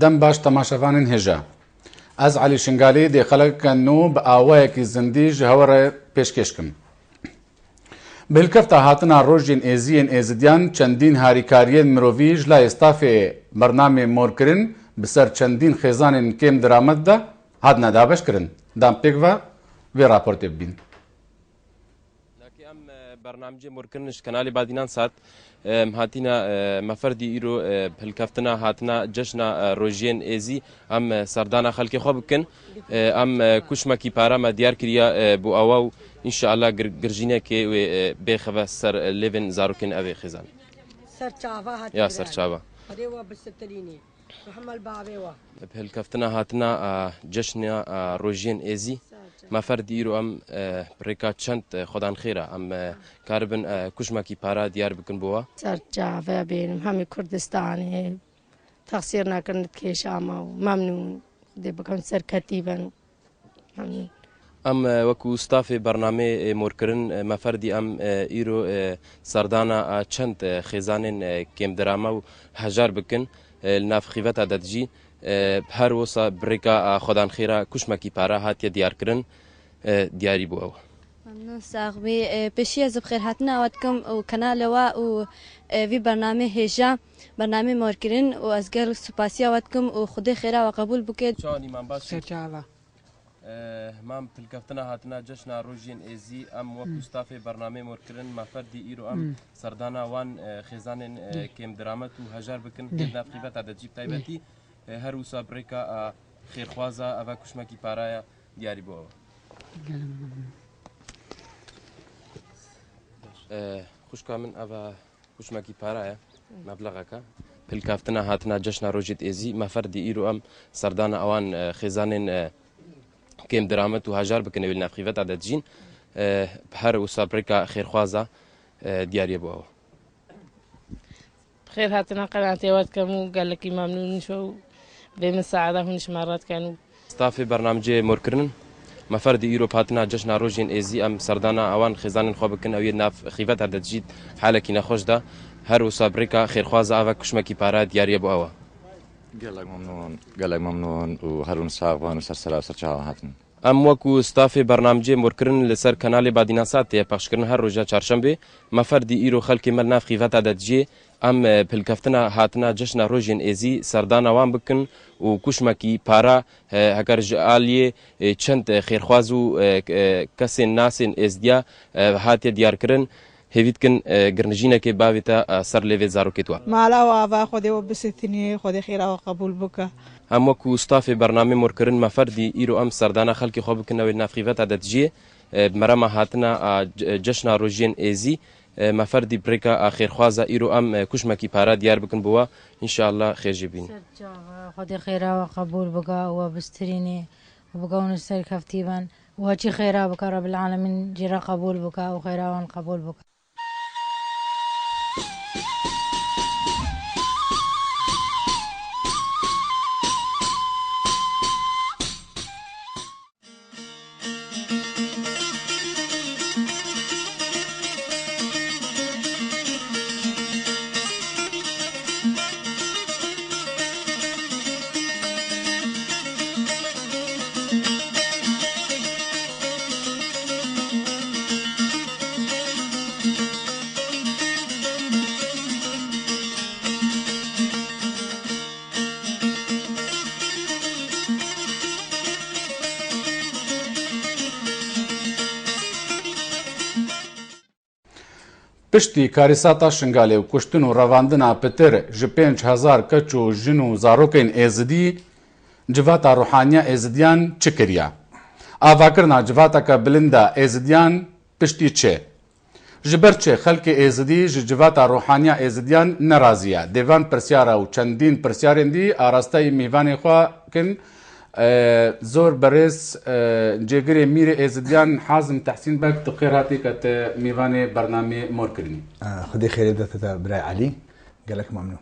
دەم باش تەماشەوانین هێژە. ئەز عەلی شنگالی دێ خەڵکەکە نو بە ئاوایەکی زندی ji هەوەڕێ پێشکەشکم. بلکەفتە هاتنا ڕۆژین ئێزیên ئێزدیان چەندین هاریکاریên mirovî ji لای stafê bernamê morkirin bi ser çendîn xêzanên kêm diramet de hatine dabeşkirin. Dam pêk ve vê raportê bibîn. برنامج مرکرنش کانالی بادینان سات هاتینا مفردی ایرو بلکفتنا هاتنا جشنا روژین ازی ام سردانا خلقی خواب بکن ام کشمکی پارا ما دیار کریا بو اواو انشاءالله گرجینه که بخوا سر لیون زاروکن اوی خزان سرچاوا هات یا سرچاوا هدیوا بسترینی محمد باویوا بلکفتنا هاتنا جشنا روژین ازی مفردی ایرو ام پریکا چند خدان خیره ام کاربن کشمکی پارا دیار بکن بوا سرچاوا بینم همی کردستانی تقصیر نکردند که شاما ممنون دی بکن سرکتیبن ممنون ام وکو استاف برنامه مرکرن مفردی ام ایرو سردانا چند خزانن کم دراما و هجار بکن ناف خیوت عددجی هر وسا بریکا خدان خیره کشمکی پارا هاتیه دیار کرن دیاری بوا ممنون ساغبی پیشی از بخیر هاتنا واتکم و کانال و وی برنامه هجا برنامه مرکرین و از گل سپاسیا واتکم و خود خیره و قبول بکید شان ایمان باش سرچاوا مام تلکفتنا هاتنا جشنا روژین ازی ام وکو استاف برنامه مرکرن مفردی ایرو ام سردانا وان خزانن کم درامت و هجار بکن ناف خیوت عددجی تایبتی هر وسا بریکا خیرخوازا اوه کشمکی پارایا دیاری بوا خوشکا من اوه کشمکی پارایا مبلغکا پلکافتنا هاتنا جشنا روژیت ازی مفردی ایرو ام سردانا اوان خزانن کم درامت و هجار بکنه ویل نفخیوت عدد جین هر وسا بریکا خیرخوازا دیاری بوا بخير هاتنا قناتي واتكم وقال لك ممنون شو بمساعدة هونش مرات كانوا ستاف برنامج مرکرن مفرد ایرو هاتنا جشنا روژین ازی ام سردانا اوان خزانن خواب بکن اوی ناف خیوت عدد جید حالکی نخوش ده هر وسا بریکا خیرخواز اوه کشمکی پارا دیاری بوا قالك ممنون وهرون صاغبان وسرسلا وسرچاوا هاتن ام وکو ستاف برنامج مرکرن لسر کانال بادیناسات پخش کردن هر روزا چهارشنبه مفردی ایرو خلک مل ناف خیوت عدد جی ام پلکفتنا هاتنا جشنا روژین ازی سردان وان بکن و کشمکی پارا هکر جالیه چند خیرخوازو کسین ناسین ازدیا هاتی دیار کرن هیوید کن گرنجینه که باویتا سر لیوی زارو کتوا مالا و آوا خودی و بستنی خودی خیره و قبول بکه هم وکو استاف برنامه مرکرن مفردی ایرو ام سردانا خلکی خواب بکن و نافخیوت عدد جیه مرما هاتنا جشنا روژین ازی مفردی بریکا خیرخوازا ایرو ام کشمکی پارا دیار بکن بوا انشاءالله خیر جبین خودی خیره و قبول بکه و بسترینی و بکون سر کفتیبان و چی خیره بکه رب العالمین جرا قبول بکه و خیره وان قبول بکه پشتی کاریساتا شنگالی و کشتن و رواندنا پتر ji 5,000 کچ و jin û zarokên êzidî civata ruhaniya êzidiyan çi kiriye? Avakirina civateka bilind a êzidiyan piştî çi? جبرچه خلک ایزدی جوات روحانیا ایزدیان نرازیه دیوان پرسیاره و چندین پرسیارین دی آراسته میوان خوا کن زور برس جگری میر ایزدیان حازم تحسین بک تقیراتی کت میوان برنامه مور کرنی خدي خير بدأت براي علي قال لك ممنوع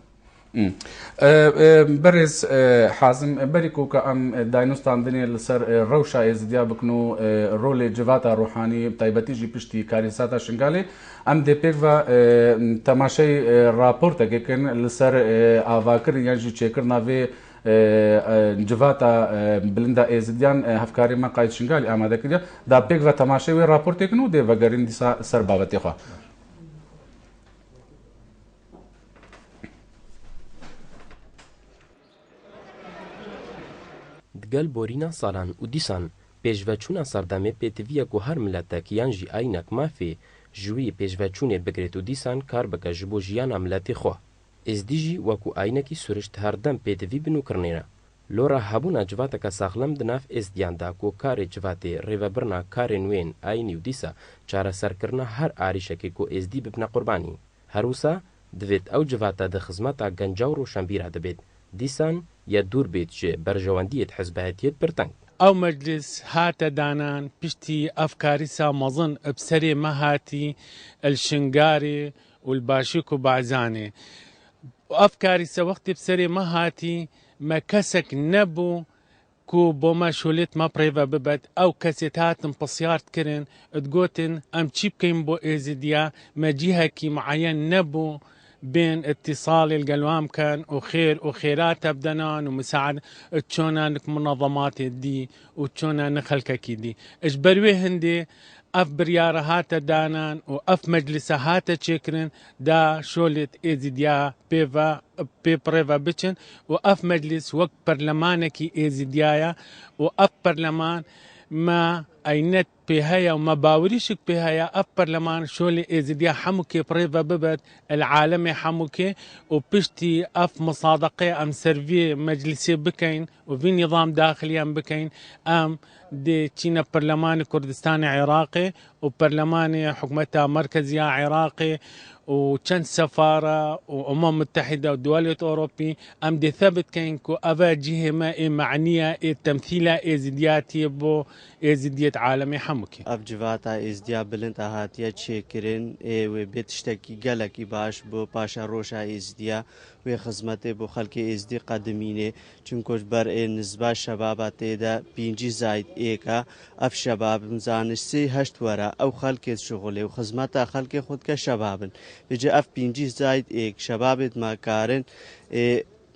برز حازم بريكو كأم داينوستان دنيا لسر روشا ازديا بكنو رول جواتا روحاني تايبتي جي بشتي كاريساتا شنغالي ام دي بيكفا تماشي رابورتا كن لسر آواكر يعني چيكر ناوي جواتا بلندا ازديان هفكاري ما قايد شنغالي آماده كده دا بيكفا تماشي رابورتا كنو دي وغرين دي سر بابتي خوا گەل بۆرینە ساڵان و دیسان پێشڤەچوونە سەردەمێ پێتڤیە و هەر ملەتێک یانژی ئاینەک مافێ ژووی پێشڤەچوونێ بگرێت و دیسان کار بکە ji بۆ ژیانە ملەتی خۆ ئێزدیژی وەکو ئاینەکی سروشت هەردەم پێتڤی بنوکردنێرە لۆرە هەبوونە جواتەکە ساغلەم دناف ئێزدیاندا و کارێ جواتێ ڕێڤەبرنا کارێ نوێن ئاینی و دیسە چارەسەرکردنە هەر ئاریشەکێک و ئێزدی ببنە قوربانی هەروسا دەوێت ئەو جواتە دەخزمەتە گەنجا و ڕۆشنبیرە دەبێت دیسان یا دوور بێت ژێ بەرژەوەندیت حزبەتیت پرتنگ ئەو مەجلس هاتە دانان پشتی ئەفکاریسا مەزن بسەرێ مەهاتی الشنگارێ و الباشیک و بازانێ ئەفکاریسە وەختی بسەرێ مەهاتی مە کەسێک نەبوو کو بۆ مەشولێت مە پڕێڤە ببەت ئەو کەسێت هاتن پسیارت کردن ئەتگوتن ئەم چی بکەین بۆ ئێزیدیا مەجیهەکی معەن نەبوو بين اتصال القلوام كان وخير وخيرات بدنان ومساعد تشونا منظمات دي وتشونا نخلكك دي اجبروي هندي اف بريارة هاتا دانان واف مجلسة هاتا تشكرن دا شولت ازيديا بيفا بيبريفا بيتشن واف مجلس وقت برلمانكي ازيديايا واف برلمان ما اينت بهايا وما باوريشك بهايا اف برلمان شولي ازيديا حموكي بريفا ببت العالمي حموكي وبشتي اف مصادقة ام سيرفي مجلسي بكين وفي نظام داخلي ام بكين ام دي تشينا برلمان كردستان عراقي وبرلمان حكومتها مركزية عراقي وكان سفارة وأمم متحدة ودولة أوروبي أم دي ثبت كينكو أفا جهة ما معنية تمثيلة إزدياتي بو إزديات عالمي حموكي أف جواتا إزديا بلنت أهاتيا تشيكرين وبيتشتكي قلقي باش بو باشا روشا إزديا وخزمته بو خلق إزدي قدميني چونكوش بر نسبة شبابات دا بينجي زايد إيكا أف شباب مزانش سي هشت ورا أو خلق شغله وخزمته خلق خود كشبابن بجي اف بينجي زايد ايك شبابت ما كارن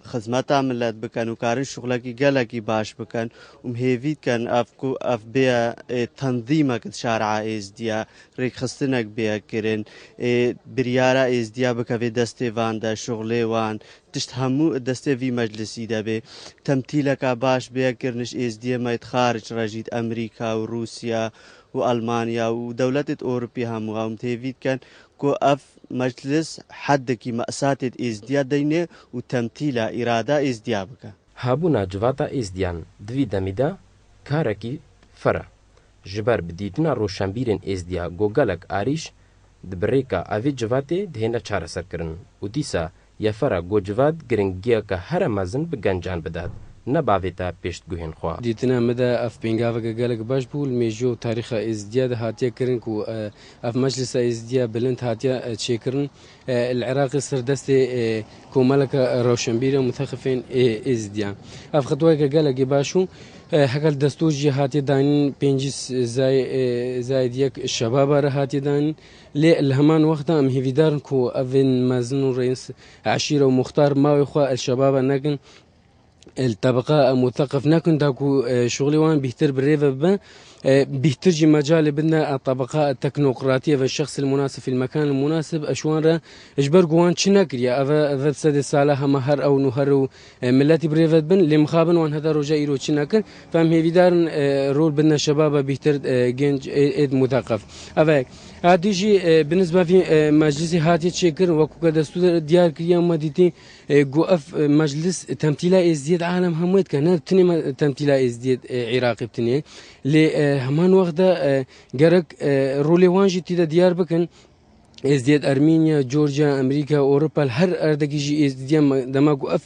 خدمتا ملت بکن و کارن شغلکی گلکی باش بکن ومهيفيت كان اف بيا تنظيمك شارع ازديا ريك خستنك بيا كرن بريارة ازديا بكفي دستي وان دا شغلي وان تشت همو دستي في مجلسي دا بي تمثيلك باش بيا كرنش ازديا ما يتخارج رجيت امريكا وروسيا وألمانيا ودولة أوروبيا هم ومهيفيت كان كو اف مجلس حدكي مأساتت ازديا دينه وتمثيلا إرادة ازديا بك هابونا جواتا ازديان دوی دمیدا کارکی فرا جبر بدیتنا روشنبیرن ازدیا گوگلک آریش دبریکا اوی جواتی دهینا چاره سر کرن و دیسا یا فرا گو جوات گرنگیا که هر مزن بگنجان بداد نباویتا پشت گوهن خوا دیتنا مدا اف بنگاوگا گلک باش بول میجو تاریخ ازدیا ده هاتیا کرن کو اف مجلس ازدیا بلند هاتیا تشکرن العراقي سردست كوملك روشنبيرة مثقفين ازديا اف خطوه گلک باشو هكال دستور جهاتي دان بينجس زايد يك الشباب هاتي دان لهمان وقتا ام هيفيدار كو افن مازن رئيس عشيره ومختار ما يخوا الشباب نكن الطبقة مثقف نكن داكو شغلي وان بيهتر بالريفة بان بيهترجي مجال بدنا الطبقة التكنوقراطية والشخص المناسب في المكان المناسب أشوان را إجبر قوان شناكر يا أفا بسد السالة مهر أو نهر ملاتي بريفة بن لمخابن وان هذا رجاء يرو شناكر فهم هي بدار رول بدنا شباب بيهتر جنج إد مثقف أفا هاديجي بالنسبة في مجلس هاتي تشكر وكو دستور ديار كريا مديتي قوف مجلس تمثيلا ازدياد عالم همويت كان بتني تمثيلا ازدياد عراقي بتني لهمان وقتا جرك رولي وانجي تيدا ديار بكن ازدياد ارمينيا جورجيا امريكا اوروبا هر اردكي جي ازدياد دماغو اف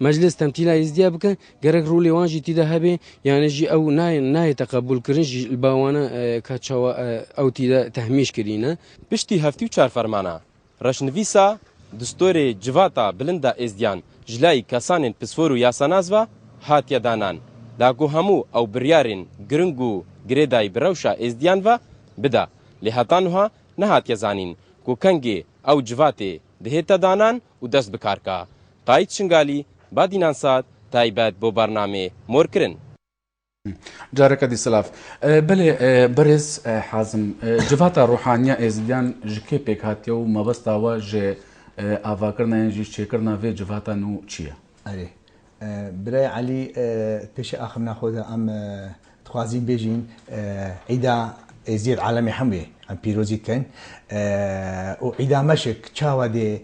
مجلس تمثيلا ازدياد بك جرك رولي وانجي تيدا هبه يعني جي او ناي تقبل كرنج الباوانا كاتشوا او تيدا تهميش كرينا پشتی هفتی و چار فرمانه رشنویسا دستور جواتا بلندا ازدیان جلای کسانین پسفور و یاسانازوا هاتیا دانان لاگو همو او بریارین گرنگو گریدای بروشا ازدیان و بدا لحتانوها نهاتیا زانین کو کنگی او جواتی دهیتا دانان و دست بکارکا قاید شنگالی بادینان ساد تایبات بو برنامه مورکرن جارك دي سلاف بلي برز حازم جفاتا روحانية ازديان جكي بيك هاتيو ما بس تاوا جي افاكرنا ينجي شيكرنا في جفاتا نو تشيا علي براي علي بيش اخر ناخذها ام تخوازين بيجين عيدا ازيد عالمي حموي ام بيروزي كان وعيدا مشك تشاوا دي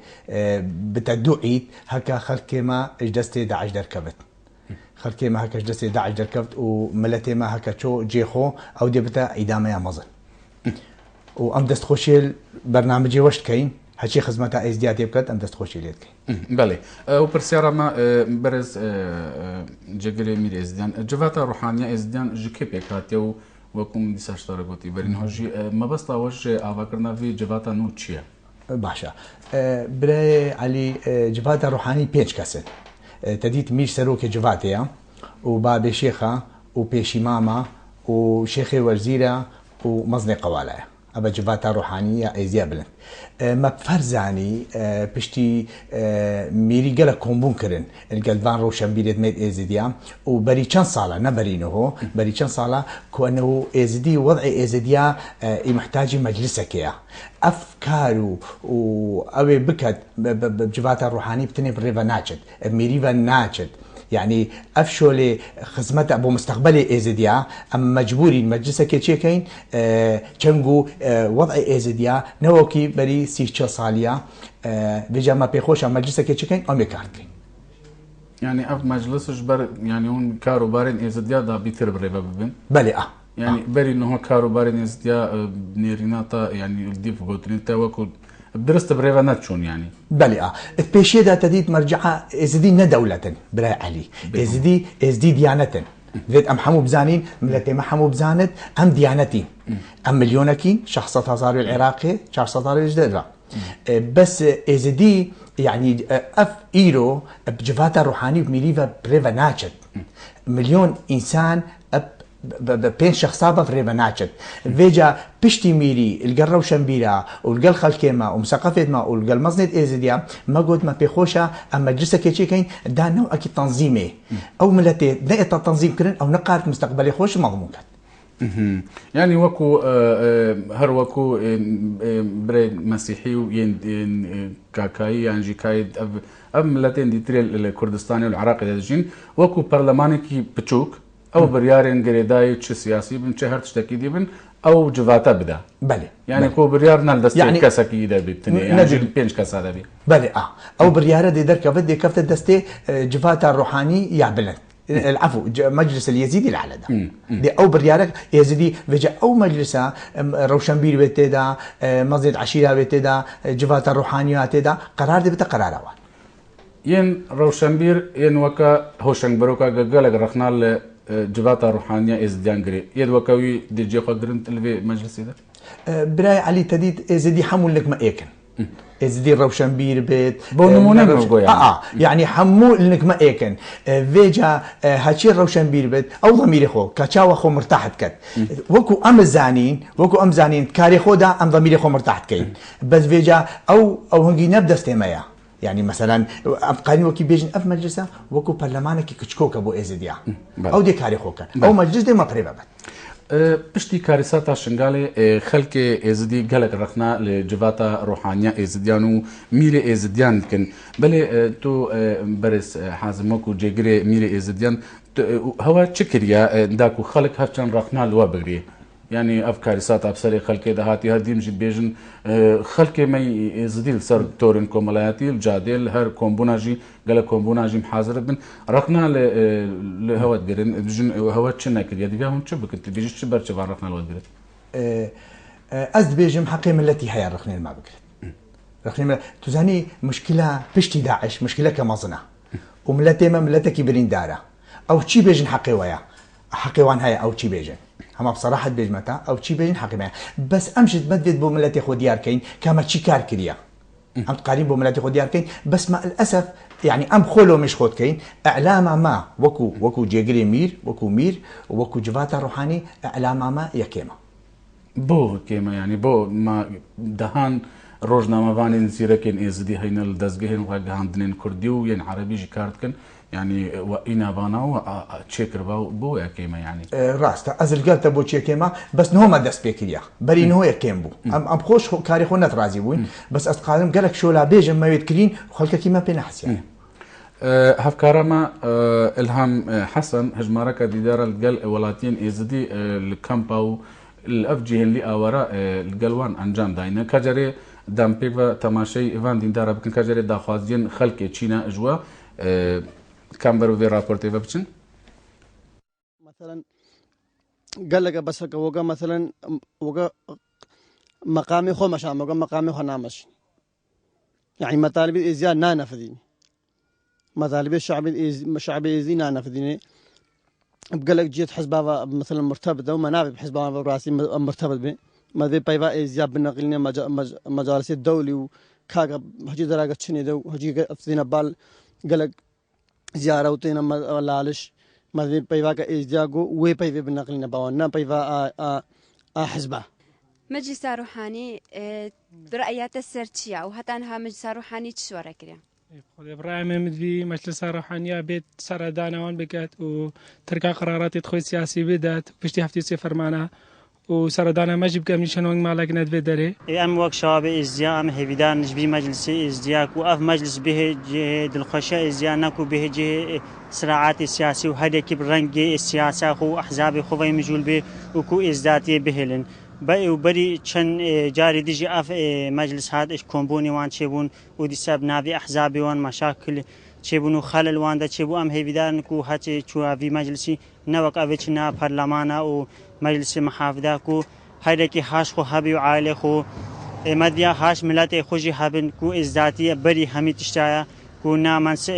بتدو عيد هكا خلكي ما اجدستي داعش دركبت خلكي ما هكا جلسي داعش دركبت وملتي ما هكا شو جيخو او دي بتا عدامة يا مظن وام دست خوشي برنامجي وشت كاين هادشي خدمتها ازدياد يبكت ام دست خوشي ليت كاين بلي وبرسيارة ما برز جگري مير ازديان جفاتا روحانية ازديان جكي بيك هاتيو وكم دي ساشتارا قوتي برين هوجي ما بس تاوش افاكرنا في جفاتا نو تشيا باشا براي علي جفاتا روحاني بيش كاسن تديت ميش سروك جفاتيا وبابي شيخة وبيشي ماما وشيخي وزيرة ومزني قوالايا أبا جفاتا روحانية إزيابلن ما بفرزاني بشتي ميري قلق كومبون كرن القلبان روشن بيريد ميد إزيديا وبري چند صالة نبرينه بري چند صالة كأنه إزيدي وضع إزيديا محتاج مجلسك يا أفكاره وأوي بكت بجفاتا الروحاني بتني بريفا ناجد ميريفا ناجد يعني افشولي خدمت ابو مستقبلي ازديا اما مجبوري مجلسه كيتشيكين تشنغو وضع ازديا نوكي بري سيتشا صاليا بيجا ما بيخوش مجلسه كيتشيكين او ميكارتين يعني اف مجلس جبر يعني هون كارو بارين ازديا دا بيتر بريبا ببن بلي يعني بري انه كارو بارين ازديا بنيريناتا يعني الديف غوترين تاوكو بدرست بريفانات شون يعني بلي البيشي دا تديد مرجعة ازدي ندولة براي علي ازدي ديانة فيت ام حمو بزانين ملتي ما حمو بزانت ام ديانتي ام مليونكي شخصة هزار العراقي شخصة هزار الجديدة بس ازدي يعني اف ايرو بجفاتا روحاني بميريفا بريفاناتشت مليون انسان بين شخصابة في ريفاناتشت فيجا بشتي ميري القل روشنبيرا والقل خلكيما ومسقفة ما والقل مزنة إزديا ما قد ما بيخوشا أما جلسة كيشي كين دا نوع أكيد تنظيمي أو ملتي نقطة التنظيم كرن أو نقارة مستقبلي خوش مضمون كان يعني وكو هر وكو بري مسيحي وين كاكاي يعني جيكايد أب ملتين دي تري الكردستاني والعراقي دجين وكو برلماني كي بتشوك او بريارين قريداي تش سياسي بن هر تشتكي دي بن او جفاتا بدا بلي يعني كو بريار نال يعني كاسكي دا بتني يعني بينش كاسا دا بي بلي او بريار دي دركه بدي كفت دستي جفاتا الروحاني يا بلد العفو مجلس اليزيدي العلى ده دي او بريارك يزيدي فيجا او مجلسه روشنبير بتدا مسجد عشيره بتدا جفاتا الروحانيات دا قرار دي بتقرار ين روشنبير ين وكا هوشنگ بروكا قلق رخنا جفاتا روحانية ازديان قري يد وكاوي دي جي قدرن تلفي مجلسي ده براي علي تديد ازدي حمول لك ما ايكن ازدي روشنبير بيت بونمونه نقول يعني حمو لك ما ايكن فيجا هاتشي روشنبير بيت او ضميري خو كاتشاوا خو مرتاحت كت وكو ام زانين كاري خو دا ام ضميري خو مرتاحت كاين بس فيجا او هنجي نبدا استمايا يعني مثلا ابقاني وكي بيجن اف مجلسه وكو برلمانك كشكوك ابو ازديا او دي كاري خوكا او مجلس دي ما بريبا بشتي كارثات شنغالي خلق ازدي قالك رخنا لجفاتا روحانية ازديانو ميري ازديان كن بلي تو برس حازموكو جيجري ميري ازديان هو تشكريا داكو خلق هاتشان رخنا لوا بغري يعني افكار سات ابصري خلق دهاتي هديم جي بيجن خلق ما يزديل سر تورن كوملاتي الجادل هر كومبوناجي قال كومبوناجي محاضر بن رقنا لهوات جرين بجن هوات شنا كده يدي فيهم تشبك انت بيجي تشبر تشبر رقنا الوات جرين ازد بيجم حقيم التي هي رقنا ما بكرت توزانی مشكلة پشتی داعش مشكلة كمظنة وملتي ما ملتك برين دارة أو چی بيجن حقي ويا حقي وان هاي أو چی بيجن هما بصراحة بيج متى أو چی بيجن حقي ويا بس أمشت بدت بو ملتي خود ديار كين كما چی كار كريا أم تقارين بو ملتي خود ديار كين بس مع الأسف يعني أم خولو مش خود كين إعلام ما وكو جيجري مير وكو مير وكو جفاتا روحاني إعلام ما يكيما بو كيما يعني بو ما دهان ڕۆژنامەوانین زیرەکەن ئێزدی هەینە لە دەستگەهێن وای گەهاندنێن کوردی و یەن عەرەبیژی کارتکن يعني ئیناباناوە چێکربا و بۆ یەکێمە یعنی ڕاستە ئەزلگەلتە بۆ چێکێمە بەس نهۆمە دەست پێکریا بەرینەوە یەکێم بوو ئەم خۆش کاری خۆ نەتڕازی بووین بەس ئەسقالم گەلک شۆلا بێژم مەوێت کرین خەڵکەکی مە پێ نەحسیان هەفکارەمە ئلهام حەسەن هەژمارەکە دیدارە لەگەل وڵاتیان ئێزدی لە کەمپا و ئەفجیهێن لی ئاوەرە لەگەڵوان ئەنجام داینە کەجارێ دامپێک بە تەماشەی ئیڤان دیندارە بکەن کەجارێ داخوازیان خەڵکێ چینە ئەژوە کام بەرەوێ راپۆرتێڤە بچن مثلا قالك بس وقا مثلا وقا مقامي خو مشان وقا مقامي خو نامش يعني مطالب الازياء نا نفذيني مطالب الشعب الازي نا نفذيني بقالك جيت حزبها مثلا مرتبطه ومنابب حزبها براسي مرتبط به ما ذي بايفا ازياء بالنقلين مجالس الدولي وكاغا هجي دراغا تشني دو هجي افزينا بال قالك زياره وتينا لالش ما ذي بايفا ازياء وي بايفا بالنقلين باونا بايفا حزبه مجلس روحاني برأيات السرتشيا وحتى انها مجلس روحاني تشورا كريا خذ ابراهيم مدفي مجلس روحانيه بيت سردانا وان بكات وتركا قرارات تخوي سياسي بدات بشتي هفتي صفر معنا وسردانا ما جيب كم نشان وان مالك ندفي دري ام وقت شباب ازدياء ام هبيدان نجبي مجلس ازدياء وأف مجلس به جهد الخشاء ازدياء نكو به جهد صراعات السياسي وهذا كيب رنج السياسة خو أحزاب خوي مجول به وكو ازداتي بهلن وبري چن جاري ديجي اف مجلس هاد اش كومبوني وان چبون ودي سب نافي احزاب وان مشاكل چبون وخلل وان دا چبو ام هيدان كو هاتي چو في مجلسي نوك اوچنا برلمانا و مجلس محافظه كو هيدكي هاش خو هبي وعائله خو مديا هاش ملت خوجي هبن كو ازداتي بري همي تشتايا كو نامنس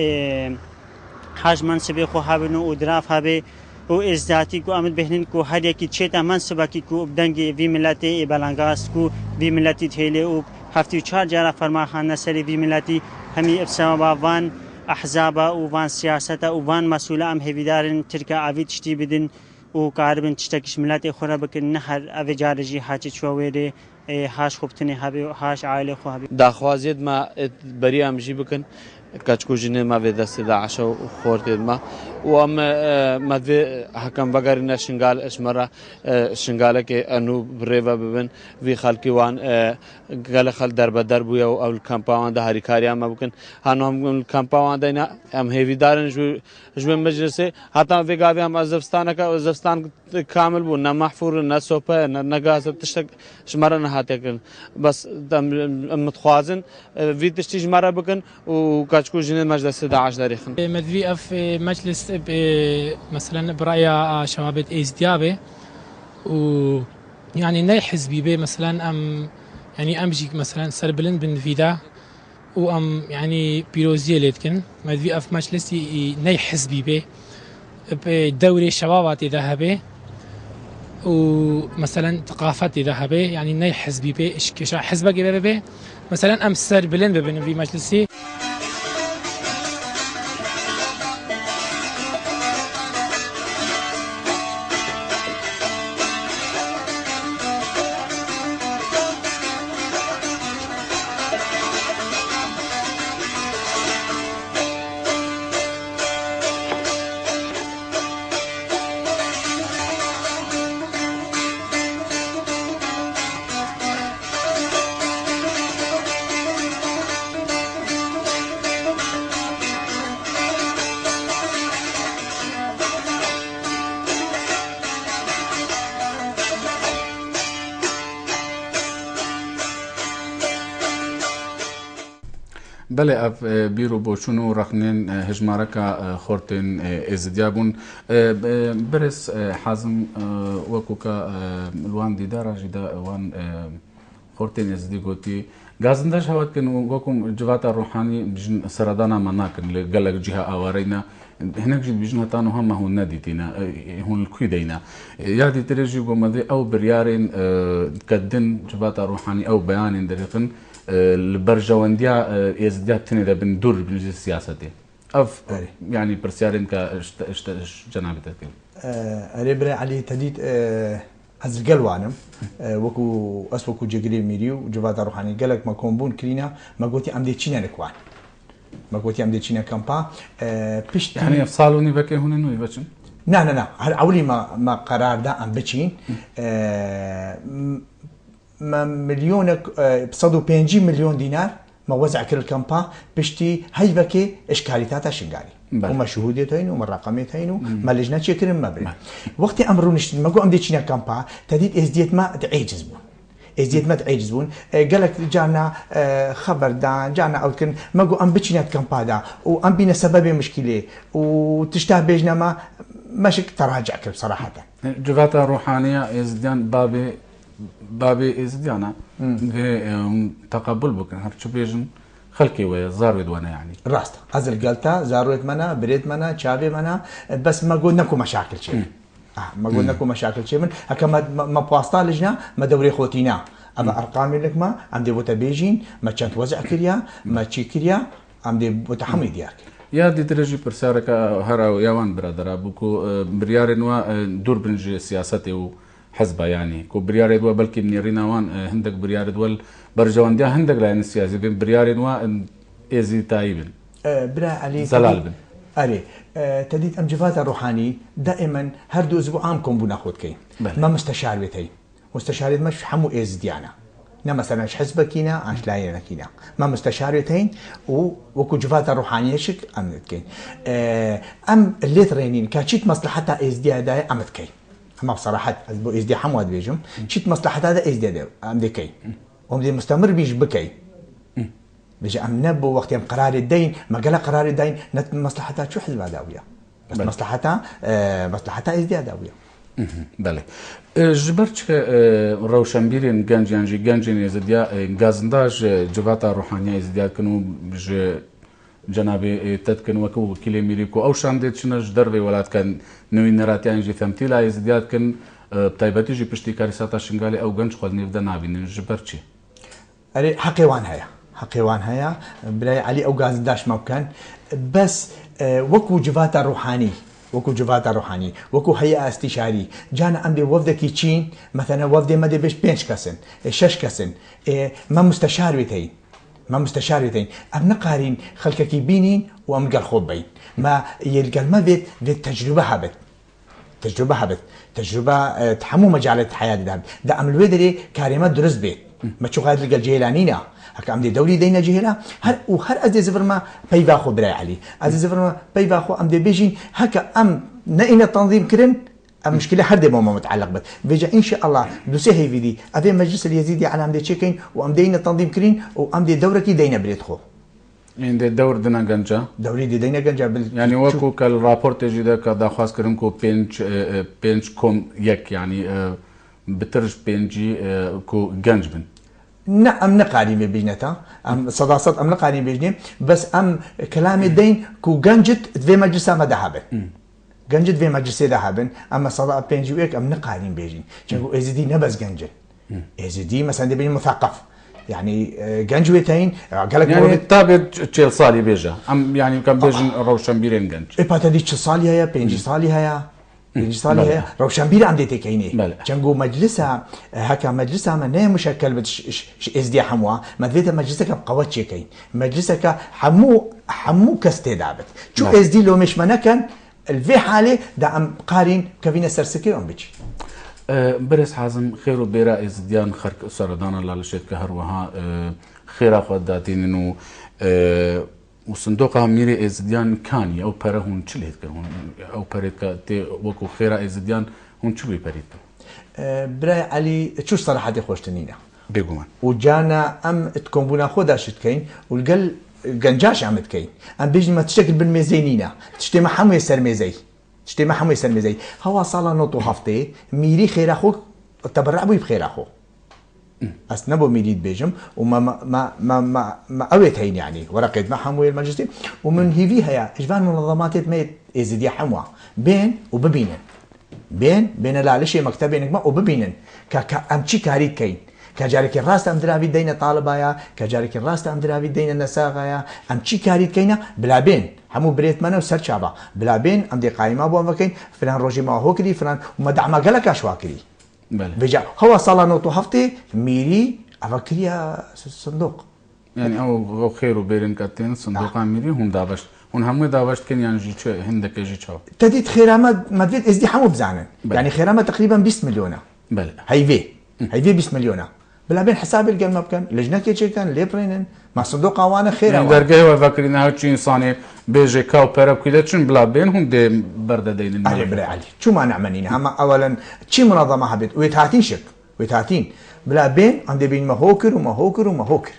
هاش منصب خو هبن ودراف هبي و ازداتی کو آمد بهنن کو هر یکی چیتا منصبه کی کو بدنگی وی ملتی بلنگاس کو وی ملتی تهیله و هفتی چهار جارا فرماخانه سری وی ملتی همی افسما وان احزاب و وان سیاست و وان مسئول ام هیدارن ترکا اوی تشتی بدن و کاربن تشتکش ملتی خورا بکن نهر اوی جارجی هاچی چوویره هاش خوبتنی هبی هاش عائله خو هبی داخوازید ما بری امجی بکن كاتشكو جنة ما في دست داعش وخورت ما وام ما في حكم بقرنا شنقال اسمرة شنقالك أنو بريفا ببن في خالكي وان قال خال درب دربويا أو الكامباوان ده هاريكاريا ما بكن هنوم الكامباوان ده نا هم هيفي دارن جو مجلسه حتى في قاضي هم أزفستان كامل بو نا محفور نا سوبا نا نجاز تشتك شمرة نهاتكن بس متخوازن في تشتي شمرة بكن و كاتشكو جنة مجلس داعش داريخن مدفي في مجلس مثلا برأي شباب ازديابه و يعني ناي حزبي به مثلا ام يعني امجي مثلا سربلن بنفيدا و ام يعني بيروزيه ليتكن مدفي في مجلس ناي حزبي به بدوري شبابات ذهبه ومثلا ثقافات ذهبه يعني ناي حزبي به ايش حزبك به مثلا ام سربلن ببن في مجلسي بله اف بیرو بوچونو رخنین هجمارکا خورتین ازدیابون برس حازم وکوکا الوان دیدارا جدا وان خورتین ازدی گوتی گازندەش هەوتکن وەکم جواتە ڕوحانی بژن سەردانامان ناکەن لە گەلک جیها ئاوارەینا هەنێکژی بژن هەتان و هەمە هون نەدیتینە هون کوی دەینا یادی ترێژی بۆمەدەی ئەو بریارێن کەدن جواتە ڕوحانی ئەو بەیانێن دەرێتن بەرژەوەندیا ئێزدیا بتنێ بن دوور بنجی سیاسەتێ ئەف ینی پرسیارێن کە جەنابێتەکەن ئەرێ برای علی تەدیت ئەز گەلوانم وەکو ئەس وەکو جێگرێ میری و جواتە ڕوحانی گەلک مە کۆمبوون کرینە مەگوتی ئەم دێچینە لەکوان مەگوتی ئەم دێچینە کەمپا پشت هەنێ ساڵونی بەکەی هونە نوێی بچن نه هەر ئەولی مە قەراردا ئەم بچین مليونك 150 مليون دينار موزع كل كامبا بشتي هيبكي اشكاليتاتا شنغالي وما شهوديتين وما رقميتين وما لجنات شكرين ما بري وقت امرون نشتي ما قو ام ديتشينا كامبا تديت ازديت ما تعجز بون ازديت ما تعجز بون قالك جانا خبر دا جانا او كن ما قو ام بتشينا كامبا دا وام بينا سبب مشكله وتشتاه بيجنا ما ماشي تراجع كل صراحه جواتە ڕوحانیە ئێزدیان بابێ ئێزدیانە تەقبل بکەن هەرچ بێژن خەڵکی وەیە زاروێ دوانە یعنی ڕاست ئەزل گەلتا زاروێت منە برێت منە چاوێ منە بەس مەگۆ نەکو مەشاکل چێ مەگۆ نەکو مەشاکل چێ من ئەکە مە پاستا لژنا مە دەورێ خۆتینا ئەمە ئەرقامی لەکمە ئەم دێ بۆتە بێژین مە چەند وەزع کردیا مە چی کردیا ئەم دێ بۆتە هەمووی دیار کرد یادی درێژی پرسیارەکە هەرا یاوان برادرا بووکو بریارێن وە دوور بنجێ سیاسەتێ و حزب ینی کو بریارێت وە بەلکی منێڕیناوان هەندێک بریارێت وەل بەرژەوەندیا هەندێک لایەن سیاسی بن بریارێن وە ئێزی تایی بن برا علی زەلال بن ئەرێ تەدیت ئەم جواتە ڕوحانی دائما هەردوو ئەسبوع عام کۆم بوو ناخۆتکەین ما مستەشارێتەی مستەشارێت مەش هەموو ئێزدیانە نه مثلا حزبكينا عش لاينكينا ما مستشارتين وكو جوات روحانيه شك امنتكين ام اللي ترينين كاتشيت مصلحتها ازدياد امتكين اما بصراحه ازدي حمود بيجم شيت مصلحتها هذا ازدياد امدكي ومدي مستمر بيج بكي بيجي ام نبو وقت يم قرار الدين ما قال قرار الدين نت مصلحتها شو حزب داويه بس مصلحتها ازدياد داويه بله جبرت روشنبیرین گنجانجی گنجین ازدیا گازنداج جوات روحانی ازدیا کنو جناب تد کنو وکو وکیل میریکو او شاندید شنج دروی ولات کن نوی نراتیان جی تمثیل ازدیا کن بتایبتی جی پشتی کاریساتا شنگالی او گنج خود نیفده نابین جبرت چی؟ اری حقیوان هیا برای علی او گازنداش ممکن بس وکو جوات روحانی وكو جوات روحاني وكو هيئة استشاري جانا عندي وفدكي تشين مثلا وفدي مدي بيش 5 كسن 6 كسن ما مستشارتين ام نقارين خلككي بينين وام قال خوبين ما يلقى ما بيت تجربة هبت تجربة تحمو مجالة حياة ده ام الويدري كاريمات درس بيت ما تشو غاد لقى الجيلانينا هكا عمدي دولي دينا جهلا هر ازي زفر ما بيباخو براي علي ازي زفر ما بيباخو عمدي بيجين هكا ام نئنا تنظيم كرن المشكله حد ما متعلق بت بيجي ان شاء الله دوسي هي فيدي ابي مجلس اليزيدي على عمدي تشيكين وعمدينا تنظيم كرين وعمدي دوركي دينا بريتخو يعني الدور دنا جنجا دوري دينا جنجا يعني وكو كالرابورت جدا كداخواس كرنكو بينج كوم يك يعني بترج بينجي كو جنجبن نعم نقاري بيجنتا ام صداصات ام نقاري بيجني بس ام كلام الدين كو جنجت في مجلس ما ذهبن جنجت في مجلس ذهبن اما صدا بينجي ويك ام نقاري بيجين شنو ازدي نبز جنجل ازدي مثلا دي بين مثقف يعني جنجويتين قال لك يعني تابع تشيل صالي بيجا ام يعني كان بيجن روشنبيرين جنج اي باتدي صالي هيا بينجي صالي هيا صالي هي روشنبير عم ديتي كيني جنجو مجلسها هكا مجلسها ما مشكل بش ازدي حموا ما ديت مجلسك بقوات شيكين مجلسك حمو كاستدابت شو ازدي لو مش منكن الفي حاله دعم قارين كفينا سرسكي ام بيجي برس حازم خير وبيرا ازديان خرق سردان الله لشيت كهروها خير اخذ داتين انه وصندوقها ميري ازديان كاني او بره هون چليت كون او بريت تي وكو خيرا ازديان هون چلوي بريت براي علي شو صراحه دي خوشتنينا بيغومان وجانا ام تكون بنا خدا شتكين والقل جنجاش عمد كين ام بيجي ما تشتكل بالميزانينا تشتي ما حمو يسر ميزي هوا صالا نوتو هفتي ميري خير اخو تبرع بو بخير اخو أس نبو ميريد بيجم وما ما ما ما ما, ما أويت هين يعني ورقة ما حموي المجلس ومن هيفيها يا إجبان منظمات ما إزديا حموا بين وببينن بين لا لشيء مكتبين ما وببينن أمشي كاري كين كجارك الراس أم درابي دين طالبايا كجارك الراس أم درابي دين النساغايا أمشي كاري كينا بلا بين همو بريت منا وسر شعبا بلا بين أم دي قائمة بو مكين فلان روجي ما هو كري فلان وما دعما قالك أشواكري بجا هو صلاة نوتو هفتي ميري أفكريا صندوق يعني أو خير وبيرن كاتين صندوق ميري هم دابشت هون همو دابشت كن يعني جي شو هندك جي شو تديت خيرامة ما تفيد ازدحام بزعنا يعني خيرامة تقريبا 20 مليون بله هيفي 20 مليون بلا بين حساب القلب ما بكن لجنة كي كان ليبرينن مع صندوق أوانا خير يعني درجة وفكرين هاو تشين صاني بيجي كاو بيرب كده تشين بلا بين هم دي برد دين علي بلا علي شو ما نعملين هم أولا شي منظمة حبيت ويتهاتين شك ويتهاتين بلا بين عندي بين ما هوكر وما هوكر وما هوكر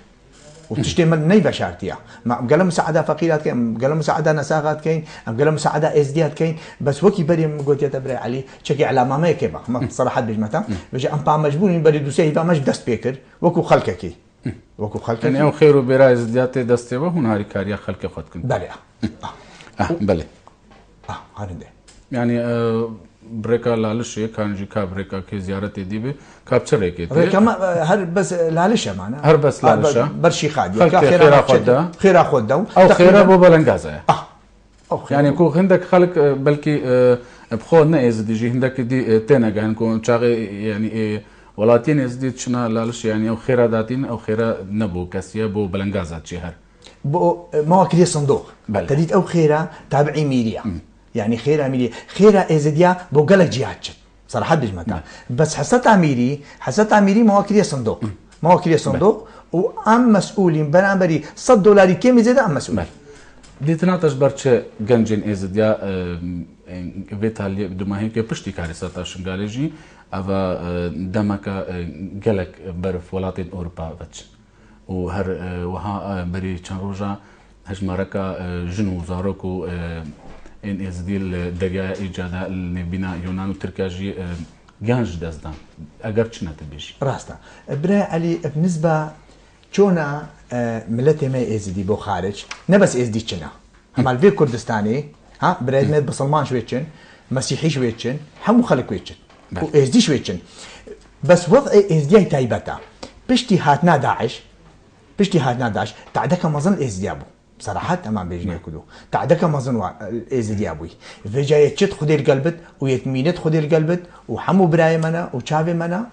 وتشتي من ني بشارتيا ما قال مساعدة فقيرات كين قال مساعدة نساغات كين قال مساعدة ازديات كين بس وكي بري قلت يا تبري علي شكي علامة ما كيما ما صراحة بجمتها بيجي أم بام مجبور بري دوسي بقى مش دست بيكر وكو خلككي وكو خلككي يعني أو خير وبرا ازديات دستي وهون هاري كاريا خلك خدكن بلى بلى هارنده يعني بريكا لالش كان جي كا بريكا كي زيارتي دي بي كابتشر كي بريكا ما هر بس لالشة معنا هر بس لالشة برشي خاد خير خدا خير خدا او خير ابو بلنغازا يعني كو عندك خلق بلكي بخودنا از دي جي عندك دي تينا كان كون شاغي يعني ولاتين از دي تشنا لالش يعني او خير داتين او خير نبو كاسيا بو بلنغازا شهر بو مواكيل صندوق تديت او خيره تابعي ميريا يعني خيره ميري خيره ازديا بو قالك جهاتشت صراحه بجمتها بس حسيت عميري مواكيل صندوق مواكيل صندوق وام مسؤولين برامبري $100 كم زياده ام مسؤول ديتنا تجبرش جنجن ازديا فيتالي بدما هيك بشتي كارثه شنغالجي اوا دمك قالك برف ولاتين اوروبا بتش وهر وها بري تشاروجا هجماركا جنو زاروكو ان از ديل دريا ايجادا بنا يونان وتركيا جي جانج دازدان اگر چنا تبيجي راستا برا علي بالنسبه چونا ملتي ما از دي بو خارج نبس از دي چنا هم الفي كردستاني ها براد مد بسلمان شويتشن مسيحي شويتشن هم خلق شويتشن واز دي شويتشن بس وضع از دي تايبتا بشتي هاتنا داعش تعدك مظن ازديابو بصراحة أمام بيجني كله تعدك مظن ازديابوي في جاي تشت خدي القلبت ويتمينت خدي القلبت وحمو براي منا وشافي منا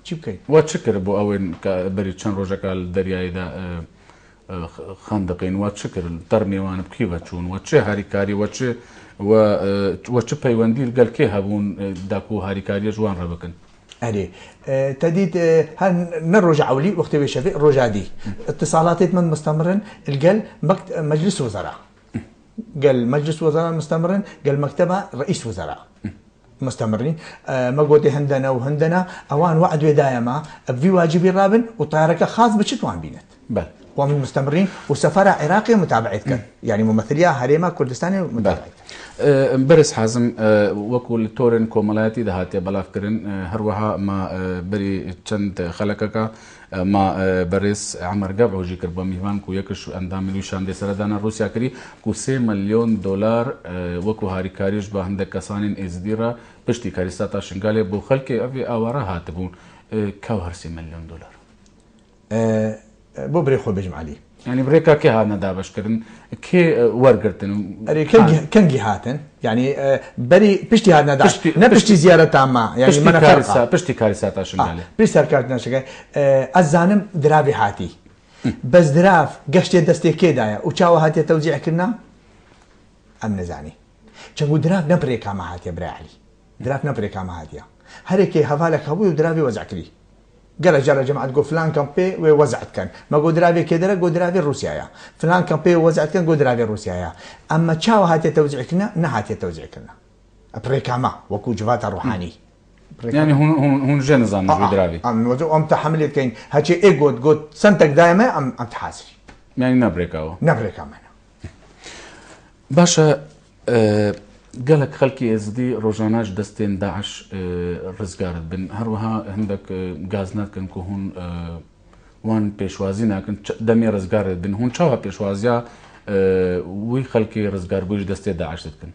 شيب كي واتشكر بو أوين بري تشان روجك الدريا إذا خندقين واتشكر الترني وانا بكيفة تشون واتشي هاريكاري واتشي بايواندي قال كي هابون داكو هاريكاري جوان ربكن أري تديت نرجع أولي وقت بيشافي رجع دي اتصالات من مستمرا القال مجلس وزراء قال مجلس وزراء مستمرا قال مكتبه رئيس وزراء مستمرين ما قلت هندنا أوان وعد ودايما في واجب الرابن وطيارك خاص بشتوان بينت بل ومن مستمرين والسفارة عراقية متابعتك يعني ممثلية هريمة كردستاني متابعتك برس حازم وكل تورن كومالاتي دهاتي بلافكرن هروها ما بري چند خلقك ما برس عمر قبع وجي كربا ميهان كو يكش اندام الوشان دي سردانا روسيا كري كو $3 مليون وكو هاري كاريج با هندك كسانين ازديرا بشتي كاريساتا شنغالي بو خلقي افي اوارا هاتبون كاوهر $3 مليون بو بري خو بجمع عليه يعني بريكا كي هانا دابش كرن كي ورقرتن اري كان جهاتن يعني بري بشتي هانا داش نبشتي زياره تامه يعني من كارثه بشتي كارثه شنغالي بيسر كارتنا شغال الزانم درابي هاتي بس دراف قشتي دستي كيدايا وشاو هاتي توزيع كنا ام نزاني چنگو دراف نبريكا ما هاتي براعلي دراف نبريكا ما هاتي هركي هفالك ابوي ودرافي وزع كري قال جرى جماعة تقول فلان كامبي ووزعت كان ما قول درافي كدرة قول درافي روسيا فلان كامبي ووزعت كان قول درافي روسيا أما تشاو هاتي توزيع كنا نهاتي توزيع كنا بريكاما وكو جفات روحاني يعني هون جنزان جو درافي أم تحمل كين هاتي إيه قول سنتك دائما أم تحاسري يعني نبريكاو نبريكاما باشا قالك خلكي ازدي روجاناج دستين داعش رزقارت بن هروها عندك غازنات كن كهون وان بيشوازينا كنت دمي رزقارت بن هون شاوها بيشوازيا وي خلكي رزقار بوج دستي داعش تكن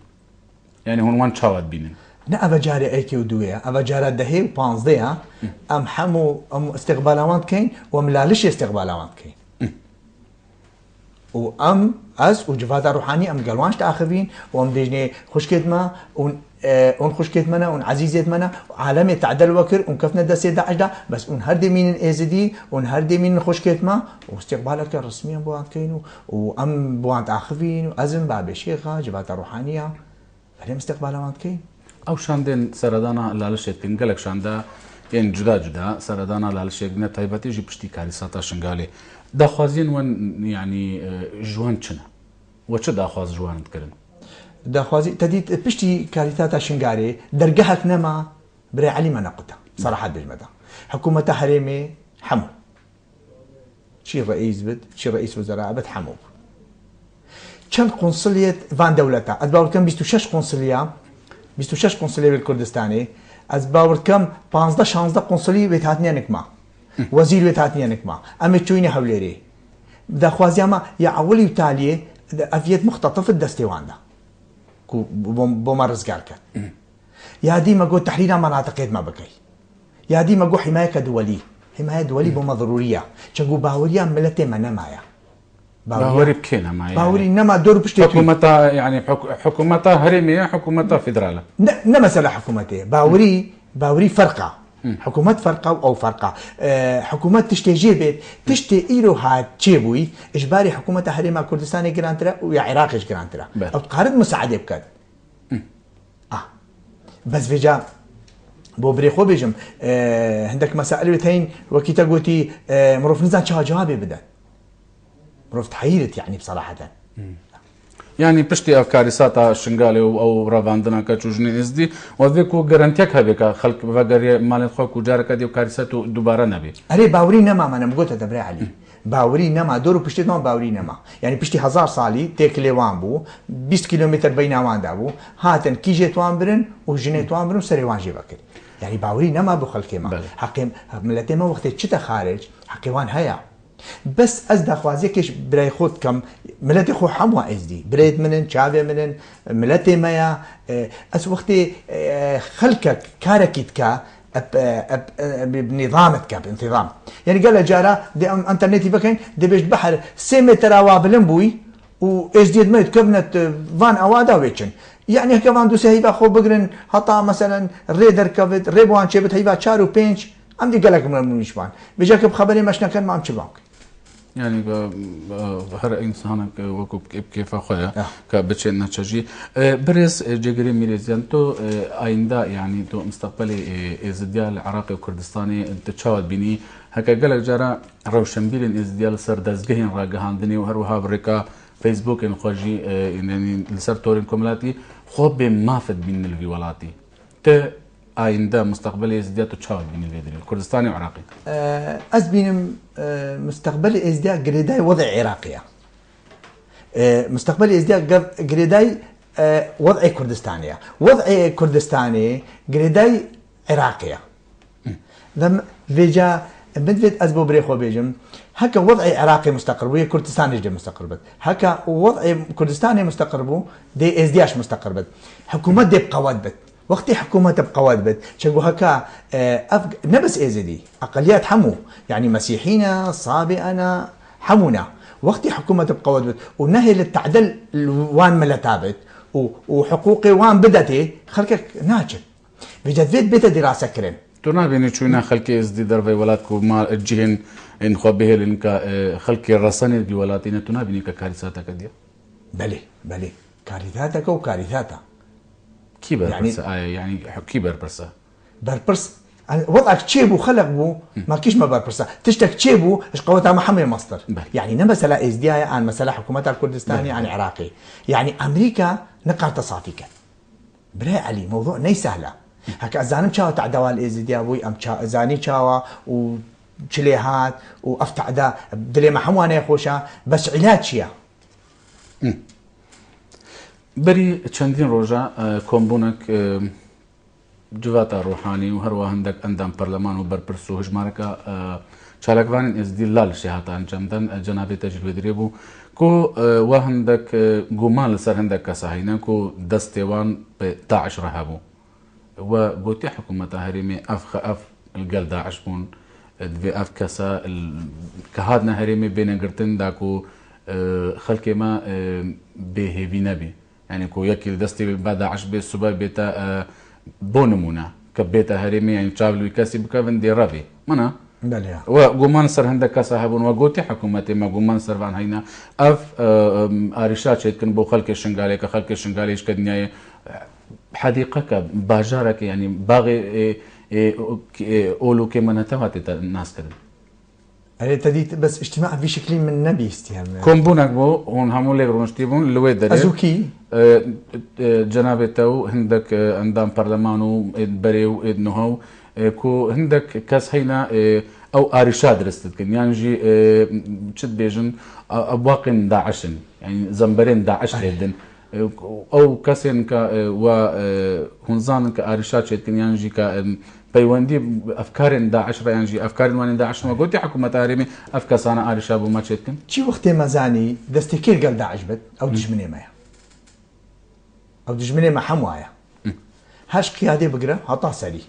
يعني هون وان شاوات بينن نا أفجاري أيكي ودوية أفجارات دهي وبانزديها أم حمو أم استقبالات كين وملالش استقبالات كين وأم أز وجفاتا روحاني أم قالوانش تأخذين وأم ديجني خشكت ما ون خشكت منا ون عزيزت منا عالمي تعدل وكر ون كفنا دسي داعش دا بس ون هردي من إزدي ون هردي من خشكت ما واستقبالك رسميا بوان كينو وأم بوان تأخذين وأزم بابي شيخة جفاتا روحانية فلهم استقبالات كين او شاندين سردانا لالشتكن قالك شاندا يعني جدا سردانا لالشتكن تايباتي جي بشتي كاريساتا شنغالي داخوازين وين يعني جوان چنا وچ داخواز جوان تكرن داخوازي تديت بشتي كاريساتا شنغالي درجهك نما بري علي مناقته صراحه بالمدى حكومه حريمي حمو شي رئيس بد شي رئيس وزراء بد حمو كان قنصليه فان دولتا اتباور كان 26 قنصليه بالكردستاني از باور كم 15 قنصليه بيتهاتني نكما وزير بيتهاتني نكما ام تشويني حوليري دا خوازيما يا اولي تالي افيت مختطف الدستيوان ده كو بومارس كاركت يا دي ما جو تحرير مناطق ما بكي يا دي ما جو حمايه دولي حمايه دولي بما ضروريه تشغو باوريا ملتي منمايا باوري بكينا معي باوري انما دور بشتي حكومتها يعني حكومتها هرميه حكومتها فيدرالة مسألة حكومتي باوري فرقة حكومة فرقة أو فرقة حكومة تشتي بيت تشتي إيرو هات تشيبوي إجباري حكومة هرميه كردستاني جرانترا ويا عراقيش جرانترا أو تقارد مساعدة بكاد بس فيجا بوبريخو بيجم عندك مسائل بتين وكيتا قوتي مروف نزان شها جوابي بدأ رفت حيرت يعني بصراحة يعني بشتي أفكاري ساتا شنغالي أو رافاندنا كتشوجني إزدي وذيكو جرانتيك هبك خلق فقري مالت خوك وجارك ديو كارثته دوباره نبي أري باوري نما ما أنا مقولت تبري علي باوري نما دورو بشتي نما باوري نما يعني بشتي 1000 صالي تيكلي وان بو 20 كيلومتر بينوان دابو هاتن كيجي توان برن وجني توان برن سري وان جيبكر يعني باوري نما بخلق ما حقي ملتي ما وقت تشتا خارج حقي وان هيا بس از داخوازي كيش براي خود كم ملتي خو حموا ازدي بريد منن شعبي منن ملتي مايا از وقتي خلقك كاركيتكا بنظامتك بانتظام يعني قال جارة دي انترنتي بكين دي بيش بحر 6 متر وابلن بوي و ازديد ميت كبنت فان اوادا ويتشن يعني كمان دو سهيبا خو بقرن هطا مثلا ريدر كفت ريبوان شبت هيبا 4 و 5 عندي قالك من مشبان بيجاك بخبري مشنا كان ما عم تشبانك يعني هر انسانك وكو كيف اخويا كبتشنا تشجي بريس جيجري ميليزيان تو ايندا يعني تو مستقبلي ازديال العراقي وكردستاني انت تشاود بيني هكا قالك جرى روشنبيل ازديال سر دزغهين راغهاندني وهروها بريكا فيسبوك ان خوجي يعني لسر تورين كوملاتي خوب مافد من الفيولاتي ت آینده مستقبل ازدیاد تو چاود بینی لیدری کردستانی و عراقی از بینم مستقبل ازدیاد گریدای وضع عراقیه مستقبل ازدیاد گریدای وضع کردستانیه وضع کردستانی گریدای عراقیه لما فيجا بدفت از بو بريخو بيجم هكا وضع عراقي مستقر بو كردستاني جدي مستقر بد هكا وضع كردستاني مستقر بو دي ازدياش مستقر بد حكومه دي بقواد بد وقتي حكومة تبقى وادبت شقو هكا نبس ازدي اقليات حمو يعني مسيحينا صابئنا حمونا وقتي حكومة تبقى وادبت ونهي للتعدل وان ملتابت وحقوقي وان بدتي خلقك ناجل بجد بيت دراسة كرن تونا بيني شوينا خلقي ازدي دربي ولادكو ما الجهن ان خوبه لنكا خلقي الرساني دي ولاتينا تونا بيني كارثاتك دي بلي كارثاتك وكارثاتها كيبر يعني برسا يعني كيبر برسا بربرس وضعك تشيبو خلق بو ما كيش ما بربرسا تشتك تشيبو ايش قوتها محمي مصدر يعني نمسلا ازدياء عن مسألة حكومة الكردستاني عن عراقي يعني امريكا نقر تصافيك براي علي موضوع ني سهله هكا زانم تشاو تعدوال ازدياء بوي ام زاني تشاوا و تشليهات وافتعدا دلي محموانه خوشا بس علاج شيا بەری چەندین ڕۆژە کۆمبوونێک جواتە ڕۆحانی و هەروە هەندێک ئەندام پەرلەمان و بەرپرس و هژمارەکە چالاکوانین ئێزدی لالشی هاتان جەمدەن جەنابێتە ژێدرێ بوو کۆ وا هەندێک گومان لەسەر هەندێک کەسە هەینە و دەستێوان بە داعش ڕەهەبوو و گوتی حکوومەتە هەرێمێ ئەف گەل داعش بوون دوێ ئەف کەسە کە هاتنە هەرێمێ بێنەگرتن داک و خەڵکێمە بێهێوی نەبی یعنی کۆ یەکی دەستی بە داعش بێ سوبە بێتە بۆ نمونە کە بێتە هەرێمی یعنی چاولوی کەسی بکەون دێڕەبی منە و گومان سەر هەندێک کەسە هەبوون وە گوتی حکوومەتێمە گومان سەروان هەینە ئەف ئاریشا چێتکن بۆ خەڵکی شنگالێکە خەڵکی شنگالیش کە دنیای حەدیقەکە باژارەکە ینی باغی ئۆلوکێ منەتەوە تێتە ناسکردن ئەرێ تەدیت بەس اجتماع بشکلی من نەبیستی هەم کۆمبوونەك بۆ هون هەموو لێک ڕۆشتی بوون لەوێ دەرێکی جەنابێتە و هەندێک ئەندام پەرلەمان و بەرێ و ئێدنەوە و کو هەندێک کەس هەینە ئەو ئاریشا درستکن یانژی چت بێژن ئەبواقین داعشن ینی زەمبەرێن داعش لێدن ئەو کەسێن کە هونزانن کە ئاریشا چێتکن یانژی کە پەیوەندی ئەفکارێن داعش ڕیانژی ئەفکارن وانێن داعشمە گوتی حکوومەتە هەرێمی ئەف کەسانە ئاریشا بوو ماچێتکن چی وەختێ مەزانی دەستی کرد گەل داعش بێت ئەو دژمنێمەیە ئەو دژمنێمە هەموو وایە هەش قیادێ بگرە هەتا سەری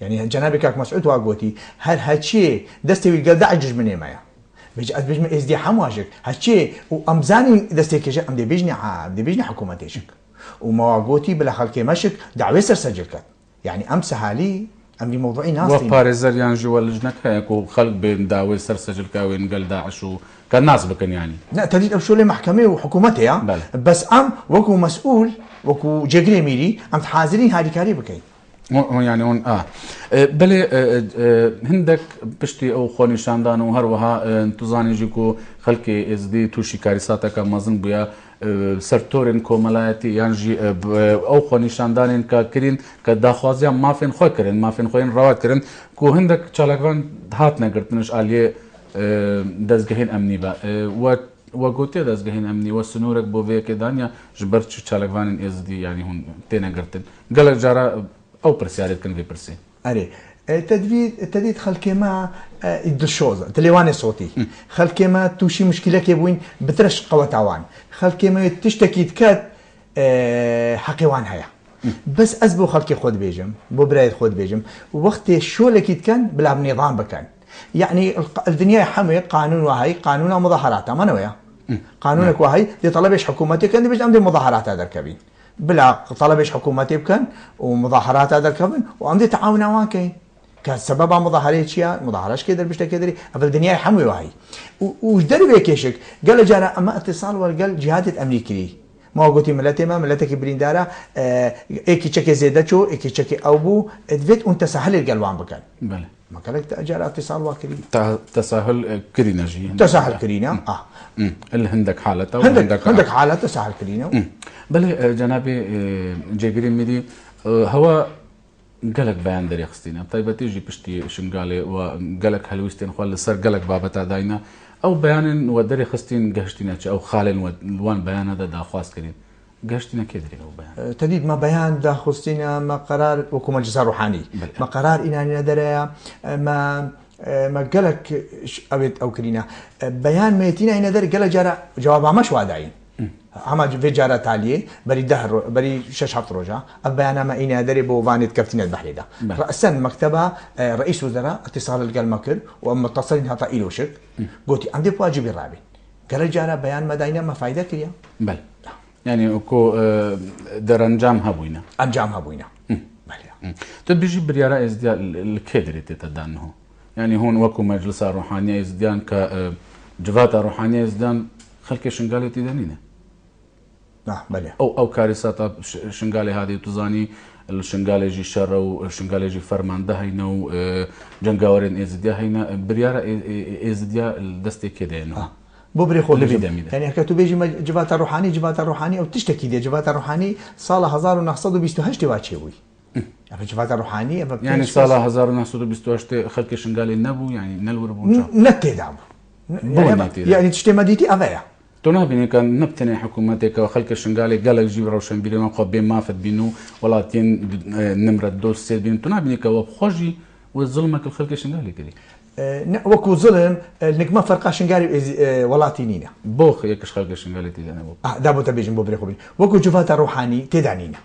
یعنی جەنابی کاک مەسعود وا گوتی هەر هەچێ دەستێوی گەل داعش دژمنێمەیە بيجي أتبيجم إزدي حمواجك هالشيء وأمزاني دستيك جا أم دبيجني حكومتيشك ومواقوتي بلا خلقي مشك دعوة سرسجلك يعني أم سهالي أم دي موضوعي ناصرين وباريزر يعني جوا لجنك هيك وخلق بين دعوة سرسجلك وينقل داعش وكان ناس بكن يعني لا تريد أبشولي محكمة وحكومتي بس أم وكو مسؤول وكو جيجري ميري أم تحاضرين هذه كاري بكين يعني هون بلي هندك بشتي او خوني شاندان و هروها انتظاني جيكو خلقي ازدي توشي كاريساتك مازن بويا سرتورن كوملايتي يانجي او خوني شاندان كاكرين كداخوازيا مافين خوي كرين مافين خوين روات كرين كو هندك چالكوان هات نگرتنش عليه دزگهين امني با و گوته دزگهين امني و سنورك بو في كدانيا جبرت چالكوان ازدي يعني هون تينا گرتن قالك جارا أو برسيارات كان في برسي. أري تدريد خلك ما الدشوزة تليوان صوتي خلك ما توشي مشكلة كيبوين بترش قوة عوان خلك ما تشتكي تكات حقيوان هيا بس أزبو خلك خود بيجم ببرايد خود بيجم وقت شو لكيد كان بلعب نظام بكان يعني الدنيا حمي قانون وهي قانون مظاهرات ما نويا قانونك وهي دي طلبش حكومتي كان دي بيجي عندي مظاهرات هذا الكبير بلا طلبش حكومتي بكن ومظاهرات هذا الكبن وعندي تعاون اوان كاين كان سبب مظاهرات شيا مظاهرات كيدر باش تكدري افل الدنيا حموي وهي ودري بيكيشك قال جانا اما اتصال وقال جهات امريكي ما قلتي ملتي ما ملتك بريندارا ايكي تشكي زيدتشو ايكي تشكي اوبو ادفيت وانت سهل القلوان بكن بله ما قالك جاء اتصال واكري تساهل كرينا جي تساهل كرينا اللي عندك حالته عندك حالة تساهل كرينا بله جنابي جيجري ميدي هو قالك بيان دري خستينا طيب تيجي بشتي شنقالي وقالك هلوستين خوال سر قالك بابتا داينا او بيان ودري خستين قهشتينا او خالن وان بيان هذا دا خواست كرين قهشتينا كيدري او بيان تديد ما بيان دا خستينا ما قرار وكما جزار روحاني ما قرار إناني ندريا ما قالك أبيت أو كرينا بيان ميتينا هنا در قال جارا جواب مش وادعين أما في جارا تالية بري دهر بري شش حط رجع البيان ما إنا دري بوفانيت كفتين البحري ده رأسا مكتبها رئيس وزراء اتصال القال مكر وأما اتصلين هطا إلو شك قلتي عندي واجب الرابع قال جارا بيان ما داينا ما فايدة كريا بل يعني اكو در انجام هبوينا بله تبيجي بريارة ازديا الكدري تتدانه يعني هون وكو مجلس روحانية ازديان كجفات روحانية ازديان خلق شنقالي تدانينا بله او كارثات شنقالي هذه تزاني الشنقالي جي شر والشنقالي جي فرمان ده هينا وجنقاورين ازديا هينا بريارة ازديا الدستي كده انه بوبري خود يعني هكذا بيجي جبات الروحاني او تشتكي دي جبات الروحاني صالة 1928 واتشوي جبات الروحاني يعني صالة 1928 خلق شنقالي النبو يعني نلور بونجا نتدعم يعني تشتي مديتي افيا تو نبینی که نبتنی حکومتی که خلک شنگالی گلک جیب روشن بیرون خو به مافد بینو ولاتین نمره دو سه بینو تو نبینی که وب خوشی و ظلمك الخلق شنگالی کردی وەکو ظلم نکمە فەرقا شنگاری وڵاتی نینە بۆ یەکش خەڵکی شنگالی تێدا نەبوو دابۆتە بێژم بۆ برێ خۆبین وەکو جوڤاتە ڕوحانی تێدا نینە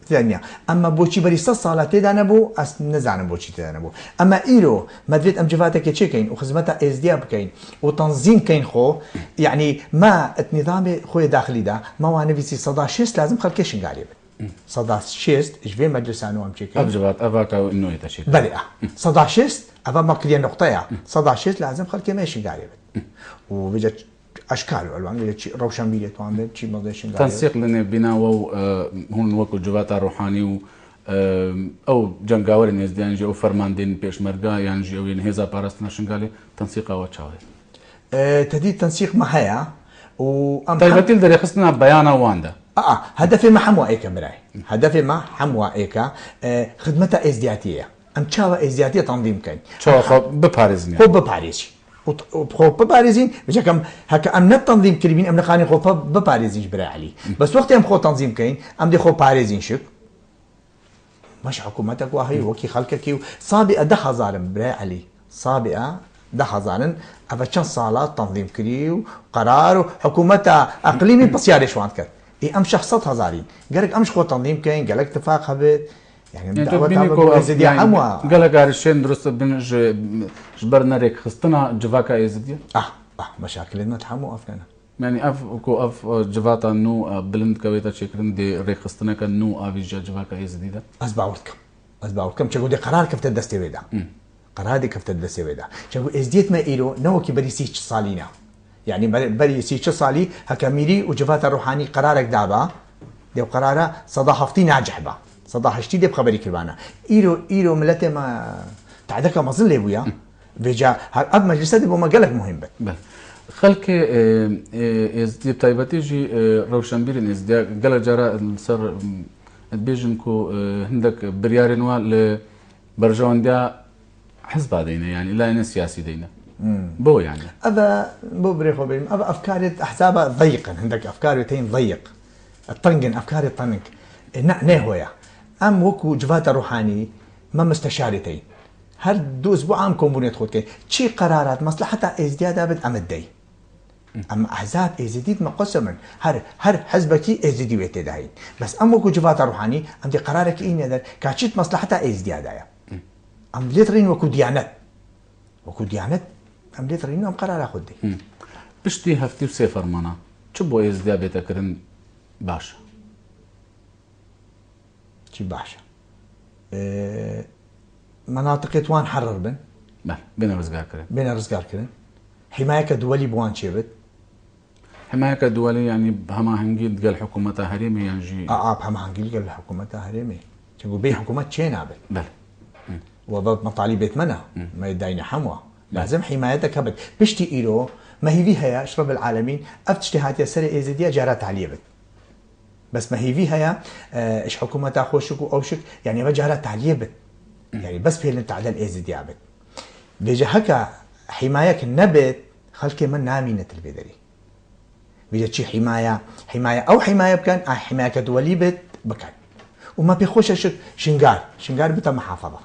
تێدا نییە ئەمە بۆچی بەری 100 ساڵە تێدا نەبوو ئەس نەزانم بۆچی تێدا نەبوو ئەمە ئیرۆ مەدرێت ئەم جوڤاتێکە چێکەین و خزمەتە ئێزدیا بکەین و تەنزیم بکەین خۆ یعنی ما نظامی خۆی داخلیدا ماوانەویسی 106 لازم خەڵکی شنگاری بن 106 جوێ مەجلسانەوەم چێکە ئەبجوات ئەڤاکە نوێتە چێک بەێ 106 ئەوە مەکریە نقطەیە 106 لازم خەڵکی مێ شنگاری بن و بجە ئەشکال ئەلوان ڕەوشەن بیرێتوان بێت چی مەڵێ شنگاری تەنسیق لەنێ بیناوە و هون وەکو جوڤاتە ڕوحانی و ئەو جەنگاوەری نێزدیانژی ئەو فەرماندەین پێشمەرگا یانژی ئەوێن هێزا پاراستنە شنگالی تەنسیقەوە چاوێت تەدی تەنسیقمە هەیە و ئەم تایبەتی دەرێخستنە بەیانە واندا هدفي ما حموائك براي هدفي ما حموائك خدمتها ازدياتيه ام تشاوا ازدياتيه تنظيم كاين تشاوا خو بباريزين خو بباريزي خو بباريزين بجاكم هكا ام نت تنظيم كريمين ام نخاني خو بباريزين براي علي بس وقت ام خو تنظيم كاين ام دي خو باريزين شك مش حكومتك وهي وكي خلقك صابئه 10,000 براي علي صابئه 10,000 افشان صالات تنظيم كريو قرار حكومتها اقليمي بس يا ريشوان كات ام شخصات هزارين قالك امش خو تنظيم كاين قالك اتفاق هبت يعني دعوه زيدي حموا قالك عرشين درست بنج جبرنا ريك خصتنا جفاكا ازدي مشاكلنا تحموا افنا يعني اف جفاتا نو بلند كويتا شكرن دي ريك خصتنا كان نو افي جفاكا ازدي ده اسباورتكم تشغو دي قرار كيف تدستي ويدا قرار دي كيف تدستي ويدا تشغو ازديت ما ايرو نوكي بدي سيش صالينا يعني بري سيتش صالي هكاميري وجفات الروحاني قرارك دابا ديو قراره صدا هفتي ناجح با صدا هشتي دي بخبري كربانا ايرو ملته ما تعدك مظن ليبويا بيجا اب مجلسات بو ما قالك مهم بل خلك ازدي تايبتيجي روشنبير ازدي قال جرا صار بيجنكو هندك بريارين وا برجون دا حزب دينا يعني لا سياسي دينا بو يعني هذا بو بريخو بين هذا افكار احزاب ضيقا عندك افكار تين ضيق الطنقن افكار الطنق نهويا ام وكو جفات روحاني ما مستشارتين هل دو اسبوع عام كومبونيت خودك شي قرارات مصلحتها ازدياد ابد امدي اما احزاب ازديد مقسما هر حزبك ازدي ويتداين بس ام وكو جفات روحاني عندي قرارك اين هذا كاتشيت مصلحتها ازديادايا ام ليترين وكو ديانات ام ليترين ام قرار خودي بشتي هفتي وسيفر مانا چبو ازديا بيتكرن باشا چي باشا مناطق توان حرر بن بين رزقار كرن حماية دولي بوان شيبت حماية دولي يعني بهما هنجيل قال حكومة هريمي ينجي بهما هنجيل قال حكومة هريمي تقول بي حكومة تشينا بل وضبط مطالب بيت منها ما يدعينا حموة لازم حمايتك هبت بشتي إيرو ما هي فيها اشرب العالمين افتشتهات يسري ايزيديا جارات عليبت بس ما هي فيها ايش حكومة خوشك واوشك يعني ما جارات عليبت يعني بس في اللي تعدل ايزيديا بت بيجي هكا حمايك النبت خلك من نامينة البدري بيجي شي حماية او حماية بكان حماية دولي بت بكان وما بيخوش شنقار بتا محافظة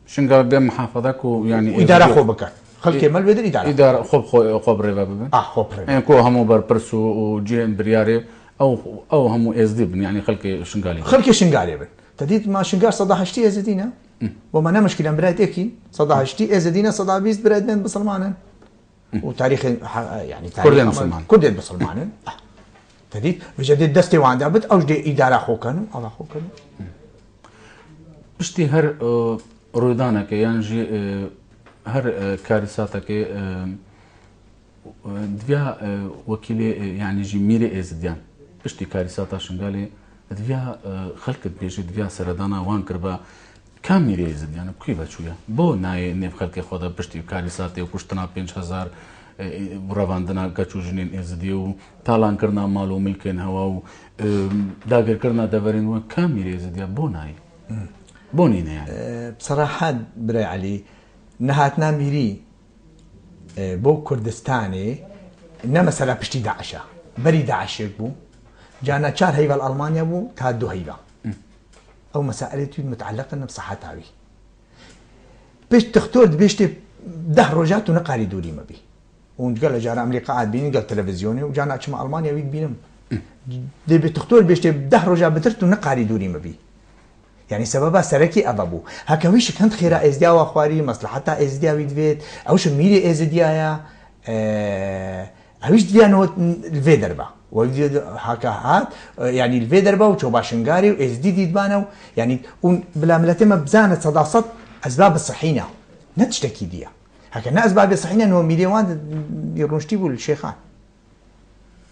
شنقار بين محافظك ويعني وإدارة خو بكان خلك مال بدر إدارة خوب ريبا ببن خوب ريبا يعني كو همو بربرسو وجيهن برياري او همو ازدبن يعني خلك شنقالي بن تديت ما شنقار صدا هشتي ازدينا وما انا مشكلة برايت اكي صدا هشتي ازدينا صدا بيست برايت بين بسلمانا وتاريخ يعني تاريخ كردين بسلمانا تديت بجديد دستي وعندها بت اوج دي اداره خوكن الله خوكن بشتي هر رويدانك ينجي هر كارثاتك دفيا وكيلي يعني جي ميري ازديان بشتي كارثاتا شنغالي دفيا خلقت بيجي دفيا سردانا وان كربا كاميري ازديان كيف شويه بو ناي نيف خلق خدا بشتي كارثاتي وكشتنا 5000 روندنا كچوجنين ازديو تالان كرنا مالو ملكن هوا داگر كرنا دورين و كاميري ازديا بو ناي بونينا يعني بصراحه براي علي نهاتنا ميري بو كردستاني انما سلا بشتي داعشه بەری داعشێک بوو جانا 4 هەیڤە ئەڵمانیا بوو تا 2 هەیڤە ئەو مەسائلێتی متعلقن بسەحەتاوی پێش دکتۆر دەبێشتێ 10 ڕۆژات و نەقاری دووری مەبی اونجا لە جارە ئەمریقا بینی گەل تەلەڤیزیۆنی و جانا چمە ئەڵمانیا ویت بینم دەبێت دکتۆر بێشتێ 10 ڕۆژا بترت و نەقاری دووری مەبی يعني سببها سركي أبابو هكا ويش كانت خيرا إزديا وأخواري مصلحتها إزديا ويدفيت أوش ميري إزديايا هويش ديانو الفيدربا هكا هات يعني الفيدربا وشوباشنغاري وإزدي ديدبانو يعني بلا ملتما بزانة صداصت أسباب الصحينة نتشتكي ديا هكا أسباب الصحينة إنه ميليوان يرونشتيبو الشيخان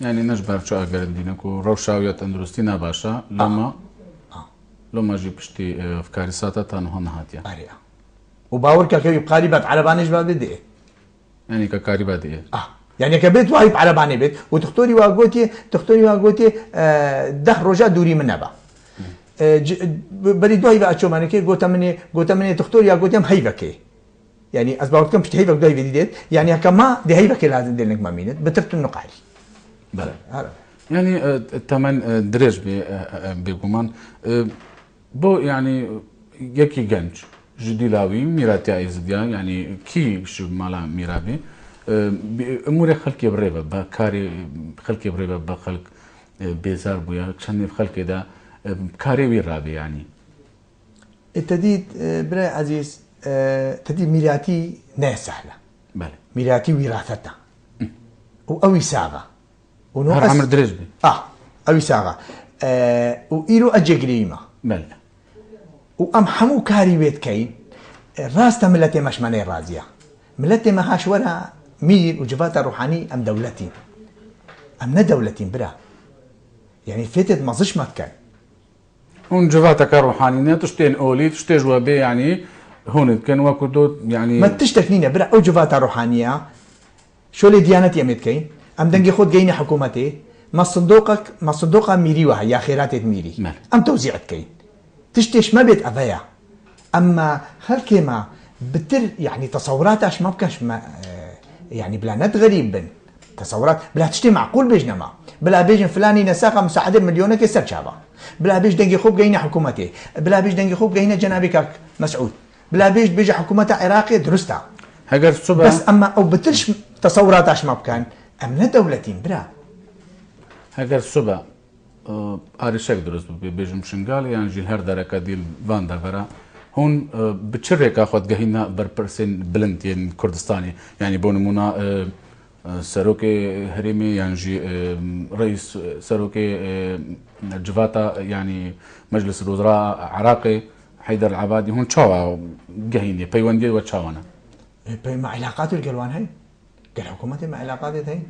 يعني نجبر شو أقدر دينك وروشاوية تندرستينا باشا لما جي بشتي أفكاري ساتا تانو هنهاتيا أريا وباور كاكي بقاربات على بانيش بابدي يعني كقاربات إيه يعني كبيت وايب على باني بيت وتختوري واقوتي 10 رجا دوري من نبا بدي دوي بقى شو مانكي قوتا مني تختوري واقوتي هم هيفكي يعني أسباب كم بشتي هيفك دوي بديت يعني كما دي هيفكي لازم دينك ما مينت بترتو النقاري بله يعني الثمن درج بيقومان بو يعني يكي جنج جديلاوي ميراتي ازديان يعني كي شو مالا ميرابي امور خلقي بريبه بكاري خلقي بريبه بخلق بيزار بويا كشني خلق ده كاري ويرابي يعني التديد براي عزيز تديد ميراتي ناس سهله بله ميراتي وراثته او ساغه هر عمر درج بي اوي ساغه وإيرو أجيغريما بله وأم حمو كاري بيت كاين راستا ملتي مش ماني رازية ملتي ما هاش ورا مير وجباتها روحاني أم دولتين أم ندولتين برا يعني فاتت ما زش مكان هون جباتك روحاني تشتين أولي تشتي جوابي يعني هون كان وكدو يعني ما تشتكنينا برا أو جباتها روحانية شو لي ديانتي أميت كاين أم دنجي خود جايني حكومتي ما صندوقك ميري وها يا خيراتك ميري مال. أم توزيعت كاين تشتيش ما بيت أفايا أما هالكيما بتر يعني تصوراتش ما بكاش ما يعني بلانات غريب بن تصورات بلا تشتي معقول بيجنا ما بلا بيجن فلاني نساقة مساعدة مليونة كسر شابا بلا بيج دنجي خوب جاينا حكومتي بلا بيج دنجي خوب جاينا جنابك مسعود بلا بيجي حكومة عراقية درستا هجر صبح بس أما أو بترش تصوراتش ما بكان أمنا دولتين برا هەگەر سوبە ئاریشێک دروست بێژم شنگال یان ژیل هەر دەرەکە دیل وان دەڤەرە هون بچڕێکا خۆت گەهینە بەرپرسێن بلندێن کوردستانی یعنی بۆ نمونە سەرۆکێ هەرێمی یانژی ڕئیس سەرۆکێ جڤاتە ینی مەجلس الوزرا عراقی حەیدەر العەبادی هون چاوە گەهینێ پەیوەندی وە چاوانە مع علاقات القلوان هاي قال حكومتي مع علاقات هاي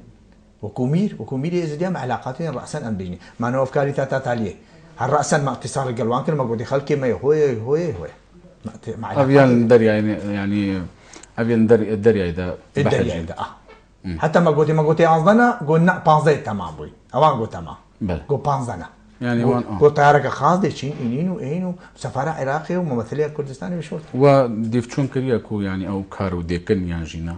وكومير يزديا مع علاقاتي رأسا أم بيجني ما نوف كاري تاليه هل رأسا ما اتصال القلوان كل ما قلت خلكي ما هو مع أبيان دريا يعني أبيان دريا إذا الدريا إذا حتى ما قلت أنظنا قلنا بانزي تمام بوي أوان قلت تمام بل قلت بانزنا يعني وان قلت طيارك خاص ديشين إنينو سفارة عراقية وممثلية كردستاني بشوت وديفشون كرياكو يعني أو كارو ديكن يعني جينا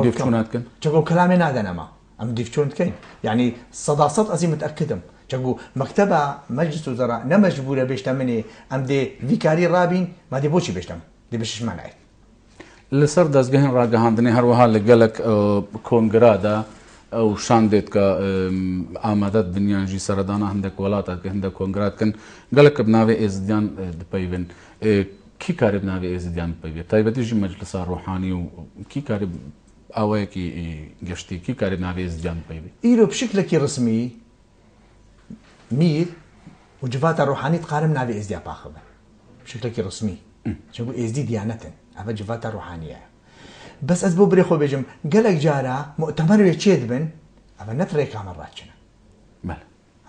ديفشونات كن تقول كلامي نادنا ما أم ديفشون كين يعني صداصات أزي متأكدم تقول مكتبة مجلس وزراء نمجبورة بيشتمني أم دي فيكاري رابين ما دي بوشي بيشتم دي بيشش معنعي لسر دەستگەهێن ڕاگەهاندنی هەروەها لەگەلک کۆنگرادا ئەو شاندێت کە ئامادەت بنیانژی سەردانە هەندێک وڵاتە کە هەندێک کۆنگراتکن گەلک بناوێ ئێزدیان دپەیوێن کی کاری بناوێ ئێزدیان دپەیوێت تایبەتیژی مەجلسا ڕۆحانی و کی کاری ئەوەیەکی گەشتی کی کاری بناوێ ئێزدیان دپەیوێت ئیرۆ بشکلێکی ڕسمی میر وجباتە ڕۆحانی تقارم ناوێ ئێزدیا پاخەبن بشکلێکی ڕسمی چونکە ئێزدی دیانەتن هذا جفاتة روحانية بس أزبو بريخو بيجم قالك جارة مؤتمر يتشيد بن أما نتري كامل راتشنا بل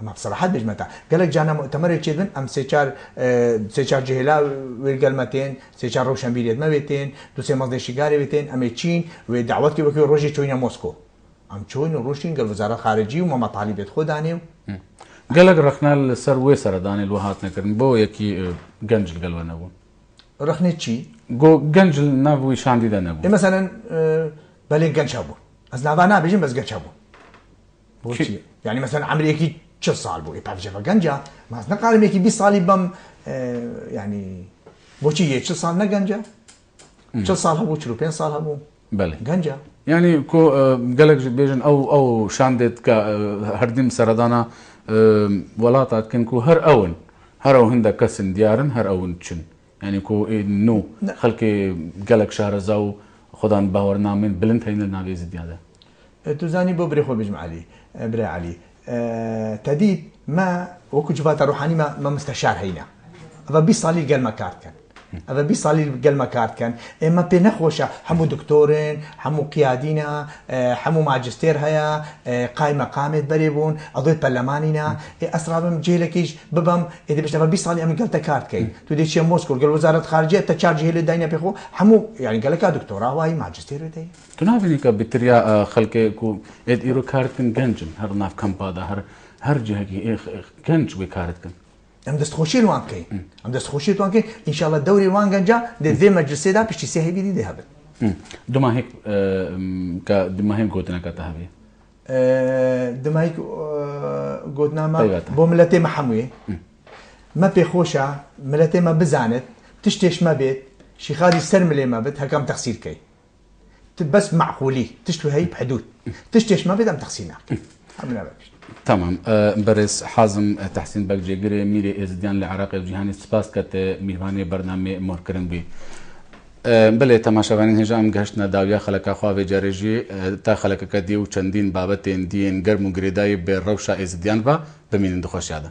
أما بصراحة بيجمتا قالك جانا مؤتمر يتشيد بن أم سيشار جهلا والقلمتين سيشار روشن بيريد ما بيتين دوسي مصدي شيغاري بيتين أم يتشين ودعوتك بكي روجي تشوينا موسكو أم تشوين وروشين قال وزارة خارجية وما مطالب يدخل دانيو قالك رخنا السر ويسر داني الوهات نكرن بو يكي قنج القلوة نبون رخنت شي جنج نافوي شاندي ده نبو مثلا بالين جنج ابو از نافانا بيجي بس جنج ابو بۆچی یعنی مەسەن عمرێکی 40 ساڵ بوو ئێپاژەوە گەنجە ماس نەقالمێکی 20 ساڵی بەم ینی بۆچی 40 ساڵ نەگەنجە 40 ساڵ هەبوو 45 ساڵ هەبوو بەڵێ گەنجە ینی گەلێک بێژن ئەو شان دێت کە هەردیم سەردانە وڵاتاتکن و هەر ئەون هەر ئەو هەندە کەسن دیارن هەر ئەون چن ینی نو خەڵکی گەلک شارەزا و خۆدان باوەڕنامێن بلند هەینە ناوێ زیدیادا توزانی بۆ برێ خۆ بژم علی برای علی تەدید ما وەکو جواتە ڕوحانی مە مستەشار هەینە ئەوە 20 ساڵی گەلمە کارکەن ئەوە 20 ساڵی گەلمە کارکەن ئێمە پێ نەخۆشە هەموو دکتۆرن هەموو قیادینە هەموو ماجستێر هەیە قای مەقامێت بەرێ بوون ئەڵێت پەرلەمانینە ئەسرابم جێلەکەیش ببەم دەبێتەوە 20 ساڵی ئەمە گەلتە کارکەین تو دێچیە مۆسکۆ گەل وەزارەت خارجیە تا چارج هێلێ داینە پێخۆ هەموو یعنی گەلەکە دکتۆرا وای ماجستێر دەی تو نابینی کە بتریا خەڵکێک و ئێرۆ کارتکن گەنجن هەر ناف کەمپادا هەر جهەکی گەنج وێ کارتکن ئەم دەستخۆشی وان بکەین ئەم دەستخۆشی توان بکەین ئینشاءڵڵا دەوری وان گەنجە دەوێ مەجلسێدا پشتی سێ هەیبیری دێ هەبن دوماهێک کە دوماهێم گۆتنەکەتە هەبێ دمایک گۆتنامە بۆ ملەتێمە هەموویە مە پێخۆشە ملەتێمە بزانێت تشتێش مەبێت شیخاری سەر ملێمە بێت هەکەم تەخسیرکەی بەس معقولی تشت و هەی بحدود تشتێش مەبێت ئەم تەخسیر ناکەین تمام بەرز حازم تحسین بەگجێگرێ میرێ ئێزدیان لە عراقی جیهانی سپاس کەتە میوانێ بەرنامێ مۆرکردن بووی بڵێ تەماشاوانین هێژە ئەم گەشتە داویا خەڵەکە خواوێ جارێژی تا خەڵەکەکە دی و چەندین بابەتێن دیێن گەرم و گرێدایی بێ ڕەوشە ئێزدیان بە بمینن دخۆشیادە